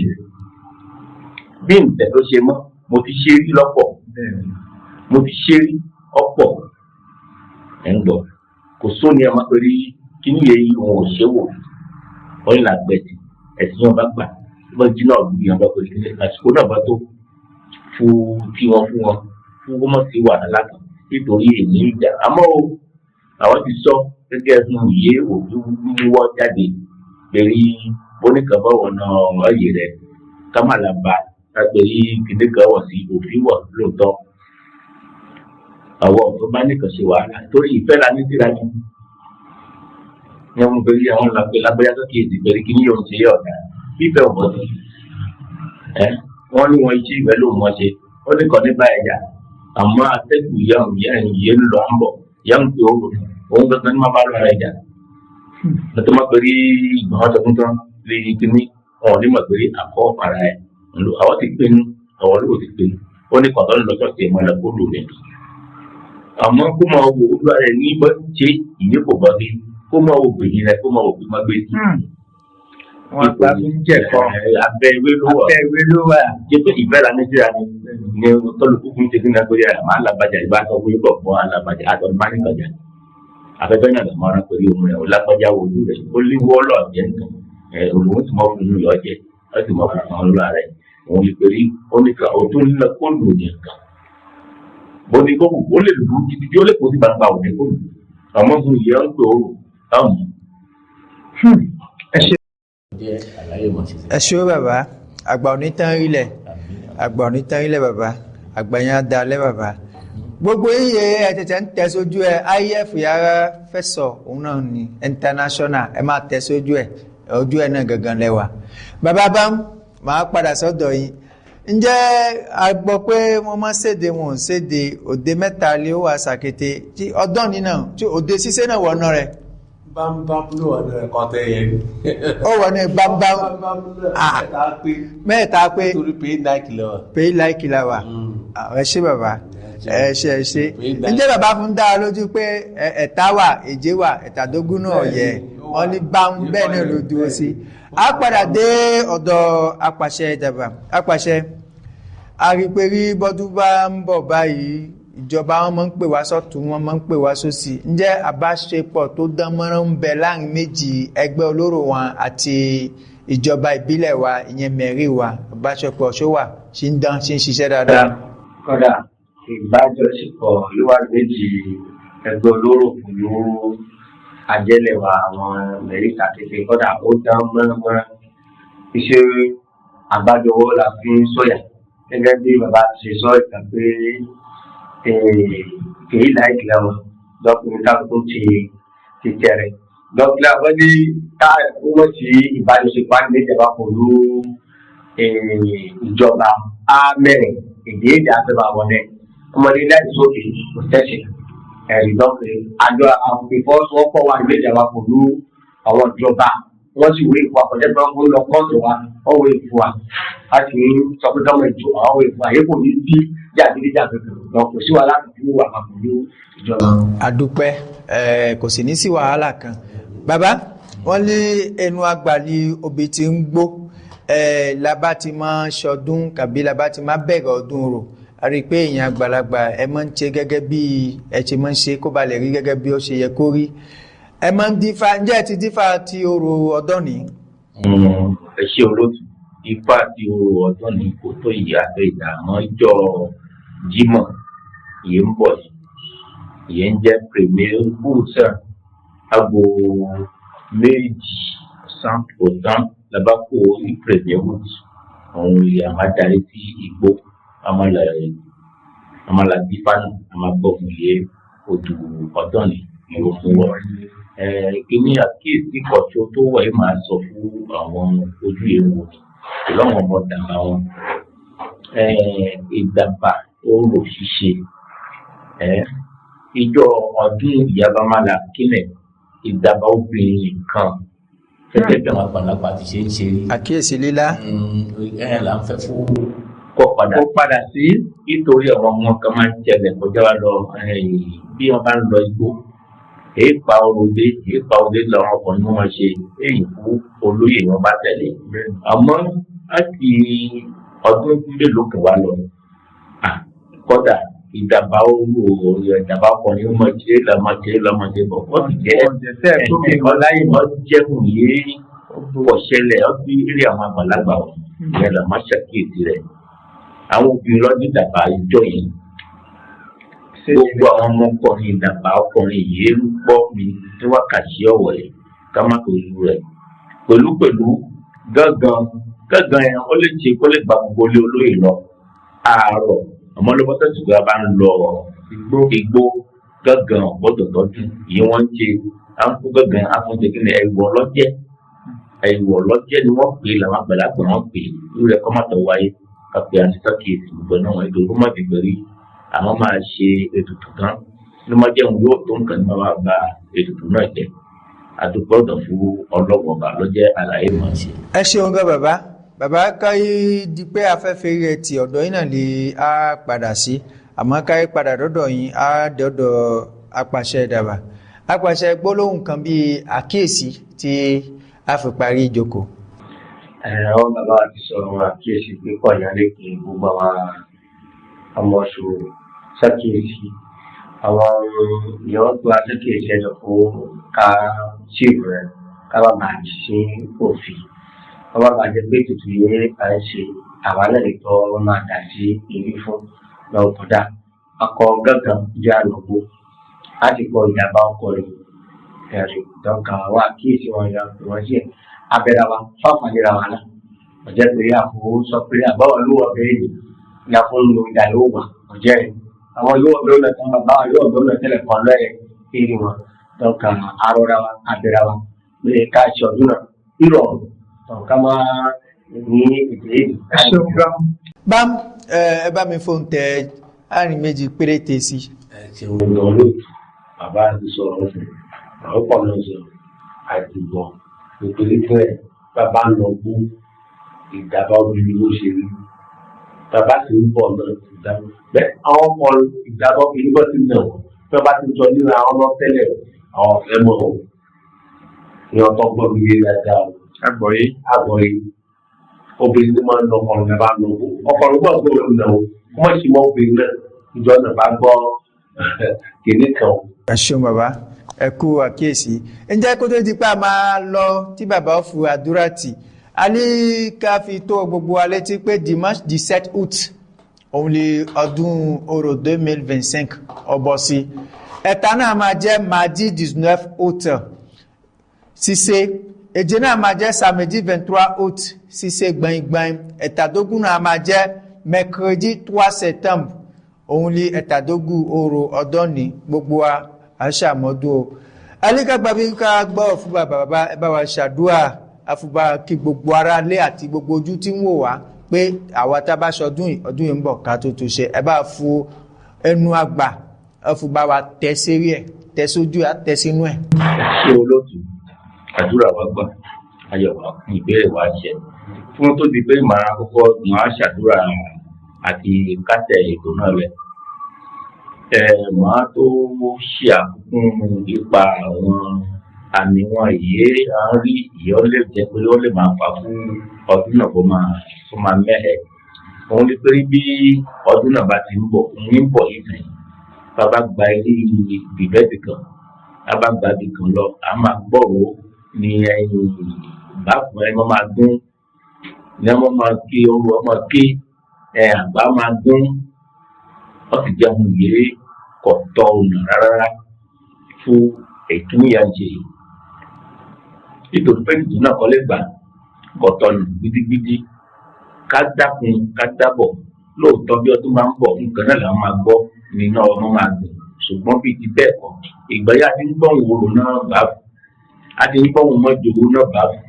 bí nǹkan tó ṣe mọ́ mo ti ṣe rí lọ́pọ̀ mo ti ṣe rí ọ̀pọ̀ ẹ̀ ń gbọ́ kò sóni ẹ̀ máa pé rí kíní yẹn òun ò ṣe wò wọ́n yìí làgbẹ̀tì ẹ̀sìn wọn bá gbà wọ́n jí náà lù yàn bá pé kíní àsìkò náà bá tó fún wọn fún kó mọ̀ sí wàhálà kan nítorí èyí ìjà àmọ́ o àwọn ti sọ gẹ́gẹ́ bí ìyé òdu wíwọ́ jáde pẹ̀lú oníkàbọ̀wọ̀ náà ọ̀yẹ̀ rẹ̀ kámàlàbà lágbèrè kìnìkan wọ̀ sí òfin wọ̀ lóòótọ́ àwọn tó bá nìkan ṣe wàhálà torí ìfẹ́ la ní síra ní wọn bẹ̀rẹ̀ àwọn lágbẹ́yà tó kì í ti bẹ̀rẹ̀ kí ní yóò ṣe ọ̀dà fífẹ́ ọ̀bọ̀ sí wọ́n ní wọn iṣẹ́ ìwẹ́ ló mọ̀ ṣe ó ní kàn nípa ẹ̀yà àmọ́ atẹ́kùn ìyẹn ń lọ à ń bọ̀ ìyá ń pè òun gangan ní máa bá lọ ara ẹ̀jà lọ́tọ́ máa pẹ̀lú ìgbọ̀n ọ̀tọ̀ tuntun lè kíní wọn ò ní mọ̀ pé àkọ́ ara ẹ̀ àwọn ti pinnu àwọn olówó ti pinnu ó ní kàn tó ń lọ sọ́ọ̀tì ẹ̀mọ́ ẹ̀ kó lò lẹ́nu àmọ́ kó máa wo olúwa rẹ̀ ní bọ́ ṣe ìyẹn kò bọ́ sí kó máa wo gbèyìn rẹ̀ kó máa wo pé má gbé sí. wọn gba fi ń jẹ̀kọ́ abẹ́ ìwé ló wà jẹ́ pé ìfẹ́ la ní síra ni tọ́lùkù fún ṣe sínú ẹgbẹ́ rẹ̀ máa lábàjá ìbá sọ fún yíbọ̀ fún alábàjá àtọ̀rọ̀ bá nìkànjá afẹ́fẹ́ náà lọ́mọ ọ̀rọ̀ pẹ̀lú ohun rẹ̀ ó lápájá wo ojú rẹ̀ ó lé wọ́ọ́lọ̀ jẹ́ nǹkan olùwọ́n ti mọ́ fún un lọ jẹ́ ó sì mọ́ fún àwọn olúwa rẹ̀ òun lè pẹ̀lú oníkà òtún nílẹ̀ kó lò ní nǹkan bó ní kó ó lè lù ú títí tí ó lè kó sí gbangba òní kó lù àmọ́ fún ìyá ń pè ó táwọn. ẹ ṣé bàbá àgbà onítàn ilẹ̀ bàbá àgbà yẹn á dalẹ̀ bàbá gbogbo iye ẹ̀tẹ̀tẹ̀ ń tẹ̀ sójú ẹ̀ IF yàrá fẹ̀sọ̀ òun náà ni international ẹ máa tẹ̀ sójú ẹ̀ ojú ẹ̀ náà gangan lẹ́wà. bàbá bá máa padà sọ́dọ̀ yín ǹjẹ́ a gbọ́ pé wọ́n máa ṣèdè wọn ò ṣèdè òde mẹ́ta lé ó wà sàkété tí ọdún ní náà tí òde ṣíṣe náà wọ̀nà rẹ̀. bámbám ló wà ní ẹ̀kọ́ tẹ́ yẹn. ó wọ̀ ní bámbám mẹ́ta pé torí pé láìkìlọ̀ wà. pé láìkìlọ̀ wà ẹ ṣé bàbá ẹ ṣé ǹjẹ́ bàbá fún dá a lójú pé ẹ̀ta wà èjé wà ẹ̀tàdógún náà yẹ wọ́n ní bám bẹ́ẹ̀ náà ló dúró sí. a padà dé ọ̀dọ̀ apàṣẹ ìjọba apàṣẹ àrípérí bọ́dún bá ń bọ̀ báyìí ìjọba wọn máa ń pè wá sọ́tún wọn máa ń pè wá sósì ǹjẹ́ àbáṣepọ̀ tó dán mọ́rán ń bẹ láàrin méjì ẹgbẹ́ olóró wọn àti ìjọba ìbílẹ̀ wa ìyẹn mẹ́rin wa àbáṣepọ̀ ṣó wà ṣì ń dán ṣì ń ṣiṣẹ́ dáadáa. kódà ìbájọsìpọ̀ ìwà méjì ẹgbẹ́ olóró pẹ̀lú ajẹ́lẹ̀ wa àwọn mẹ́rin sàkété kódà ó dán mọ́rán iṣẹ́ àgbájọwọ́ la fi ń sọ̀yà gẹ́gẹ́ bí bàbá ṣe sọ ìtàn pé kìí láìkì lẹ́wọ̀n dọ́kùnrin káàkiri ti tẹ̀rẹ̀ dọ́kùnrin àwọn ní káàkiri sí ìbájọsìpọ̀ àti ìjọba pẹ̀lú ìjọba amẹ́rin èdè àfẹ́bà wọlé ọmọdé láì sókè kò tẹ̀sí ẹ̀rí dọ́kùnrin àjọ àfẹ́fọ́sowọ́pọ̀ wà ní ìjọba pẹ̀lú àwọn ìjọba wọ́n sì wé ìfọ̀ àkọ́jẹ́ pé wọ́n lọ kọ́ọ̀tù wa wọ́n wé ìfọ̀ wa a sì ń sọ pé dọ́mọ̀ ìjọ àwọn wé ìfọ̀ àyẹ̀kọ́ ní bí jàdídíjàdí lọ kò sí wàhálà fún wa pẹ̀lú ìjọba. àdúpẹ́ kò sì ní sí wàhálà kan bàbá wọ́n ní ẹnu àgbàlí obì tí ń gbó labá ti máa ṣọdún kàbí labá ti máa bẹ̀rẹ̀ ọdún rò a rí i pé èèyàn àgbàlagbà ẹ máa ń ṣe gẹ́gẹ́ bí ẹ ti máa ń ṣe kó ba lè rí gẹ́gẹ́ bí ó ṣe yẹ kó rí ẹ máa ń dífá ǹjẹ́ ẹ ti dífá ti orò ọdún ni. ẹ ṣe olóòtú ifá ti orò ọdún ni kò tó ìyàtọ̀ ìdààmú ìjọ Jímọ̀ ìyẹn ń bọ̀ ìyẹn ń jẹ́ premier bùsà aago méjì ọ̀sán òtán labako premier bùsà òun ìyá máa darí sí igbó amala dífá náà a máa gbọ́ fún iye odù ọdún ni ìrò fún wọn. Kíní àkíyèsí kọ̀tù tó wà yìí máa sọ fún àwọn ojú ewu ìlọ́wọ́n ọmọ dàgbà wọn. Ìdàgbà orò ṣíṣe ìjọ ọdún ìyábámálà kílẹ̀ ìdàgbà obìnrin nìkan gẹ́gẹ́ bí àwọn àgbàlagbà ti ṣe ń ṣe rí. àkíyèsí lílá. Là ń fẹ́ fún kó padà sí nítorí àwọn ọmọ kan máa ń jẹlẹ̀ kọjá wa lọ bí wọ́n bá ń lọ igbó èèpà òde làwọn ọkùnrin wọn ṣe èyí fún olóyè wọn bá tẹ̀lé àmọ́ láti ọdún mélòó kan wá lọ kódà ìdàbà ọkùnrin lọmọdé bọ̀ wọ́n ti jẹ́ wọ́n jẹ́kùn yìí pọ̀ṣẹ́lẹ̀ ọdún eré àwọn àgbàlagbà wọn ìyẹn là má ṣàkíyèsí rẹ̀ àwọn obìnrin lọ́dún ìdàbà ìjọ yìí gbogbo àwọn ọmọkùnrin ìdàgbà ọkùnrin yìí ń gbọ́ mi ní wákàtí ọ̀wọ̀ yìí ká má tó lu rẹ̀ pẹ̀lú gángan yẹn ó lè ṣe kó lè gba gbogbo ilé olóyè lọ àárọ̀ ọmọ lọ́bọ́tà ṣùgbọ́n a bá ń lọ igbó gángan ọ̀gbọ́dọ̀ tọ́jú yìí wọ́n ń ṣe àǹkó gángan àfọ̀njẹ́ kí ni ẹ̀wọ̀ lọ́jẹ́ ni wọ́n pè é làwọn àgbàlagbà wọn pè é irú rẹ̀ kọ́ má tọ̀ wáyé kápẹ́ àníṣàkíyèsí gbogbo náà wọn ètò ìgbó má dìgbẹ́ rí àwọn máa ṣe ètùtù kan ló máa jẹun yóò tó nǹkan ní máa gba ètùtù náà jẹ àdúgbò ọdọ fún ọlọ́wọ́ba lọ́jẹ́ àlàyé máa ṣe. ẹ ṣeun gan bàbá káyé di pé afẹ́fẹ́ rẹ̀ ti ọ̀dọ̀ yín náà lè á padà sí àmọ́ káyé padà dọ́dọ̀ yín á dọ́dọ̀ apàṣẹ ìdàbà apàṣẹ gbólóhùn kan bíi àkíyèsí tí a fi parí ìjókòó. àwọn bàbá ti sọ̀rọ̀ àkíyèsí pípọ̀ ìyálé kí gbogbo àwọn ọmọ ṣòro ṣàkíyèsí àwọn èèyàn tó aṣàkíyèsí ẹjọ́ fún ká ṣèlú rẹ ká má bàa jì sí òfin wọn má bàa jẹ pé tuntun yìí à ń ṣe àwa náà lè tọ́ wọn máa dà sí ìlú fún lọ́wọ́ kódà akọ gángan jẹ́ àlọ́gbó láti kọ ìjàmbá ọkọ rẹ̀ ẹ̀rí dọ́kà wá àkíyèsí wọn ya wọn sí abẹ́rẹ́ wa fáfàlẹ́ ra wa náà ọ̀jẹ̀ pé àfọwọ́ sọ pé àbáwọ̀ ló wọ̀ bẹ́ẹ̀ ni ìyá fún lu ìdàlẹ́ òwà ọ̀jẹ̀ àwọn yóò ọ̀dọ́ náà tán bàbá yóò ọ̀dọ́ náà tẹ́lẹ̀ kan lọ́yẹ̀ kiri wọn tọ́ka arọra wa abẹ́ra wa pé ká ṣe ọdún náà ìrọ̀rùn tọ́ka máa ní èdè èdè. ẹ ṣeun gan. bám ẹ bá mi fóun tẹ àárín méjì péréte sí. ẹ ṣeun gan lóòtú bàbá àti sọ̀rọ̀ ọ̀sẹ̀ àwọn pọ̀ náà sọ̀rọ̀ àdìgbò nítorí pé bàbá ń lọ bú ìdàbà obìnrin bó ṣe rí bàbá sì ń bọ̀ lọ ìdàbà bẹ́ẹ̀ àwọn ọmọ ìdàbà obìnrin bó ti nà wọ́n tí wọ́n bá ti jọ nínú àwọn ọmọ tẹ́lẹ̀ àwọn ọ̀fẹ́ mọ̀ ọ́ ní ọtọ́ gbọ́ mi yé dáadáa o. àgbọ̀yé obìnrin tí máa ń lọ ọkùnrin náà bá ń lọ bó ọkùnrin gbọ́ pé òun náà wọ́n sì mọ obìnrin náà ìjọ náà bá gbọ́ kìnní kan. ẹ ṣeun bàbá ẹ kú àkíyèsí ǹjẹ́ kó tó di pé a máa lọ tí bàbá fún àdúrà tì a ní ká fi tó gbogbo wa létí pé dimanche 17 août òun lè ọdún Oro 2025 ọbọ̀ sí ẹ̀ta náà máa jẹ́ mardi 19 août ṣíṣe èjì náà máa jẹ́ samedi 23 août ṣíṣe gbẹ̀ngbẹ̀ng ẹ̀tàdógún náà máa jẹ́ mercredi 3 septembre òun lè ẹ̀tàdógún Oro ọdún ní gbogbo wa àṣàmọ́dún o alíkàgbàbí ká gbọ́ fún bàbá ẹ bá wa ṣàdúrà àfúbà kí gbogbo ara lé àti gbogbo ojú tí ń wò wá pé àwa tá a bá ṣọdún ọdún yìí ń bọ̀ ká tó tó ṣe ẹ bá fún ẹnu àgbà àfúbà wa tẹ̀ sérí ẹ̀ tẹ̀ sójú ẹ̀ tẹ̀ sínú ẹ̀. ṣé olóòtú àdúrà wa gbà ayọ̀ wa fún ìbéèrè wa ṣẹ fún tó di pé màá kọ́kọ́ máa ṣàdúrà àti kásẹ̀ ètò náà rẹ̀ màá tó ṣe àfikún ipa àwọn àmì wọn yìí à ń rí ìyọ́ lè jẹ́ pé ó lè máa fà fún ọdún náà kó máa mẹ́hẹ̀. òun ní pé bí ọdún náà bá ti ń bọ̀ yìí sìn bàbá gba ilé ìbẹ́ẹ̀dì kan bàbá gba ibì kan lọ a máa gbọ́rọ̀ ní ẹ̀yìn báfù ẹ̀ máa gún ní ọmọ máa ké orú ọmọ ké àgbà máa gún ó sì jẹun yìí kò tọ́ ọ̀nà rárá fún ètò ìyànjẹ yìí. nítorí pé ìdùnnú náà kọ́lé gbà kọ̀tọ̀nù gidigidi ká dákun ká dábọ̀ lóòótọ́ bí ọdún máa ń bọ̀ nǹkan náà làwọn máa gbọ́ nínú ọmọ máa dùn ṣùgbọ́n bíi ti bẹ́ẹ̀ kọ́ ìgbáyà ti ń gbọ́hùn orò náà bá fún a ti ń gbọ́hùn mọ́jòwó náà bá fún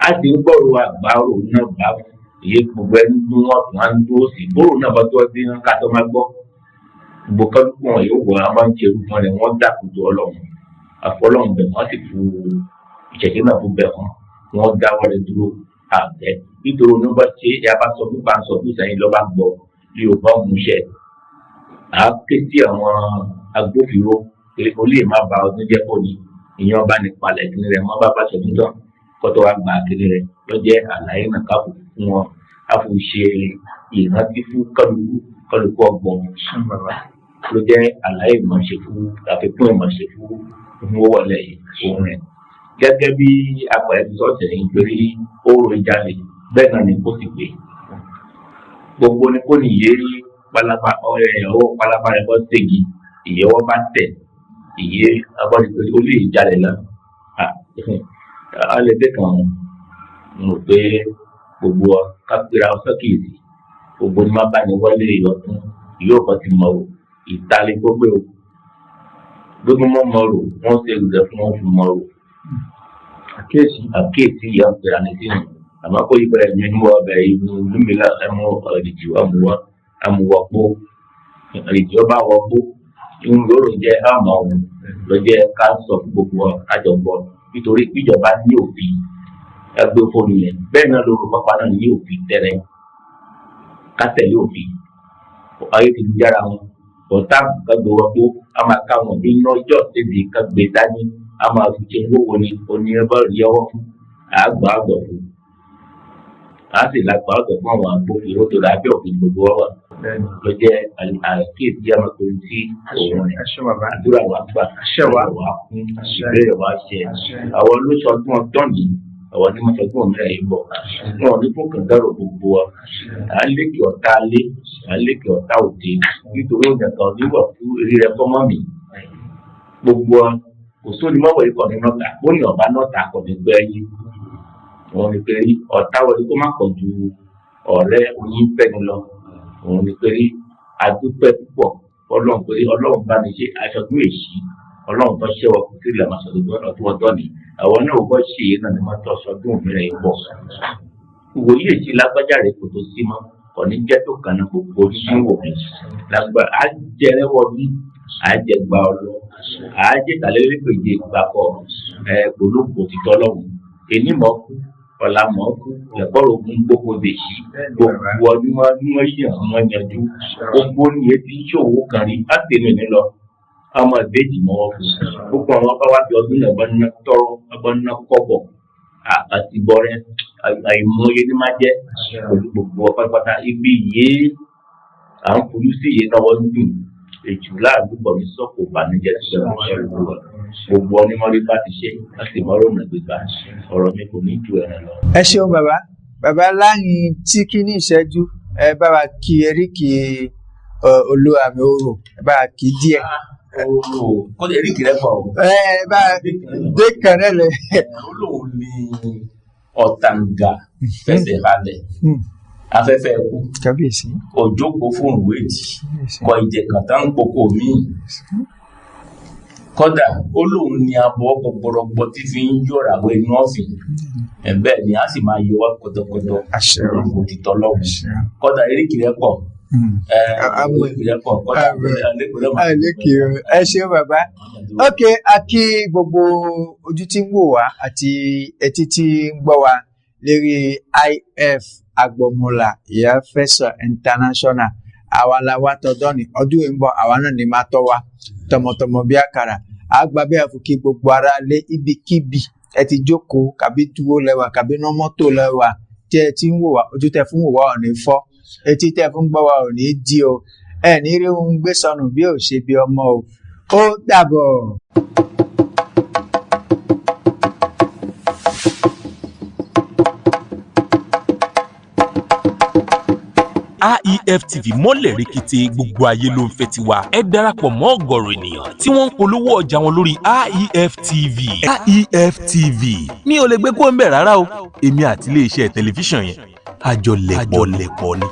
a ti ń gbọ́rò àgbárò náà bá fún èyí gbogbo ẹni dún wọn tún á ń dúró sí bóró náà bá tó ọdún náà ká tó máa gbọ́ gbogbo kálukú wọn yóò wọ àwọn máa ń ṣerú fún ẹ wọn dákúndú Ọlọ́run àfọlọ́run bẹ̀ wọ́n sì fún ìṣẹ̀ṣẹ̀ náà fún bẹ̀ wọ́n dáwọ́ rẹ̀ dúró àbẹ́ nítorí onígbà tí ẹ bá sọ fún pàǹsọ fún ìsẹ̀yìn lọ́ba gbọ́ Yorùbá òmùṣẹ́ à á ké sí àwọn agbófinró pé ó lè má ba ọdún jẹ́ pọ̀ ní ìyẹn ọba nípalẹ̀ kíní rẹ̀ wọ́n bá ṣọdún tán kọ́tọ́ wa gba kíní rẹ̀ lọ́jẹ́ àlàyé náà káfù fún wọn káfù ṣe ìrántí fún kálukú ọgbọ̀n ló jẹ́ àlàyé ìmọ̀ọ́ṣe fún àfikún ìmọ̀ọ́ṣe fún owó wọlé òun rẹ̀. gẹ́gẹ́ bí apẹ̀rẹ̀ ti sọ̀tẹ̀ nítorí oòrùn ìjàlè bẹ́ẹ̀ náà ni kò sì gbé. gbogbo ni kò ní yé pálábá ọwọ́ pálábá rẹ̀ bọ́ ségi ìyẹ́wọ́ bá tẹ̀ ìyé abọ́dé pé ó lè jalè náà. alẹ́ bẹ́ẹ̀ kan mo pé gbogbo kápẹ́ra ọ̀sọ́kìrì gbogbo ni má bá ní wọlé ìyọ̀tún yóò kọ́ ti mọ̀ o ìtàlẹ̀ gbogbo o gbogbo mọ́ mọ́ o wọ́n ṣe ìrẹ̀ fún wọn fún mọ́ o àkíyèsí ìyá ọ̀pẹ̀rẹ̀ ní sínú àmọ́ kó yípa ẹ̀mí ní wọ́n bẹ̀rẹ̀ ìlú mímílà ẹ̀mú ọ̀rẹ́dìjì amúwọ́pọ̀ ọ̀rẹ́dìjì ọba wọ́pọ̀ ìhun lóró jẹ́ àmọ́ ọ̀hún ló jẹ́ ká sọ fún gbogbo àjọpọ̀ nítorí ìjọba ní òfin ẹgbẹ́ fóònù yẹn bẹ́ẹ̀ náà lóru pápá náà ní òfin tẹ́rẹ̀ ká tẹ̀lé òfin ayé ti jára wọn ọ̀tá gbàgbé wọn tó a máa ká wọn ní lọ́jọ́ síbi kágbé dání a máa fi ṣe owó ni oní ẹbá rí ọwọ́ fún àgbà àgbọ̀ fún a sì lágbà àgbọ̀ fún àwọn agbófinró tó dá abẹ́ òfin gbogbo wa ló jẹ́ àkíyèsí amákòrin tí òun rẹ̀ àdúrà wa gbà wà fún ìbéèrè wa ṣe àwọn olóṣọdún ọdún yìí àwọn ní mọ́tọ́gbọ́n mìíràn yìí bọ̀ wọn ní fún kàngárò gbogbo wa à ń lékè ọ̀tá alé à ń lékè ọ̀tá òde nítorí òjàtọ̀ níwọ̀ fún eré rẹ fọ́mọ́ mi gbogbo wa kò sóni mọ́wọ́ ikọ̀ ní nọ́ta ó ní ọ̀bá nọ́ta kò ní gbẹ́ yí wọn ní pé ọ̀tá wọlé kó má pọ̀ ju ọ̀rẹ́ oyin fẹ́ni lọ òun ní pé adúpẹ́ púpọ̀ ọlọ́run pé ọlọ́run bá mi ṣe aṣọ́dún èṣí ọlọ́run tó ṣe wọ́n kúkú ilẹ̀ máa ṣọdún ọ̀nà tó wọ́n tọ́ ni àwọn náà bọ́ ṣe é náà ni wọ́n tọ́ ṣọdún òmìnira yìí pọ̀ ìwòye èṣí lágbájá rẹ̀ kò tó sí mọ́ ọ̀ní jẹ́ tó kàn náà gbogbo ṣíwò mi lágbára á jẹrẹ́wọ́ bí á jẹ gba ọlọ́ á jẹ tàlẹ́lẹ́pẹ̀jẹ gbàkọ̀ gbólógbò títọ́ lọ́hùn èní mọ́ kú ọ̀la mọ́ kú lẹ́kọ̀ọ́ ogun gbogbo dèṣí gbogbo ọdún wọn yàn wọn yanjú gbogbo ní etí ṣòwò kan rí látẹnu ní lọ ọmọ ìbejì mọ́ wọn fún gbogbo àwọn bá wá bí ọdún náà bọ́n ná tọrọ bọ́n ná kọ́bọ̀ àti bọ́rẹ́ àìmọye ní má jẹ́ pẹ̀lú gbogbo pátápátá ibi yìí à ń fojú sí iye náà wọ́n dùn èjù láàdúgbò mi sọ́kò ìbànújẹ́ ti ṣe ránṣẹ́ gbogbo onímọ̀rí bá ti ṣe láti mọ́ rònà gbígbà ọ̀rọ̀ mi kò ní ju ẹ̀rẹ̀ lọ. ẹ ṣeun bàbá láàrin tí kí ní ìṣẹ́jú ẹ bá wa kí eríkì olúwàmí orò ẹ bá wa kí díẹ̀. kó eríkì rẹ pọ̀. ẹ bá dé kan rẹ lẹ. olóhùn ni ọ̀tàǹgà fẹsẹ̀ halẹ̀ afẹ́fẹ́ kú kábíyèsí òjòkó fún ìwéjì kọ ìjẹ̀kàn tá ń poko míì kódà ó lóun ní abọ́ gbọgbọrọgbọ tí fi ń yọ̀rà wọ inú ọ̀fìn bẹ́ẹ̀ ni a sì máa yọ wá kọtọkọtọ kò ti tọ́ lọ́wọ́ kódà erékì rẹ pọ̀ erékì rẹ pọ̀ kódà àlékè ẹ ṣeun bàbá ok a kí gbogbo ojú tí ń wò wá àti etí tí ń gbọ́ wa lérí IF Agbomula Ìyáfẹ́sọ̀ International àwa la wá tọdọ́ ní ọdún yìí ń bọ̀ àwa náà ni máa tọ́ wa tọmọtọmọ bí àkàrà àgbà bí àfukí gbogbo ara lé ibikíbi ẹ ti jókòó kàbí dúró lẹ́wà kàbí ná mọ́tò lẹ́wà tí ẹ ti ń wò wá ojú tẹ fún wò wá ò ní fọ́ etí tẹ fún gbọ́ wá ò ní dí o ẹ ní rí ohun gbé sọnù bí ò ṣe bí ọmọ o ó dàbọ̀. AIF TV mọ́lẹ̀ rẹ̀kẹ̀tẹ̀ gbogbo ayé ló ń fẹ́ tiwa ẹ darapọ̀ mọ́ ọ̀gọ̀rọ̀ ènìyàn tí wọ́n ń polówó ọjà wọn lórí AIF TV. AIF TV mi ò lè gbé kó ń bẹ̀ rárá o èmi àti iléeṣẹ́ tẹlifíṣàn yẹn àjọlẹ̀pọ̀ ni.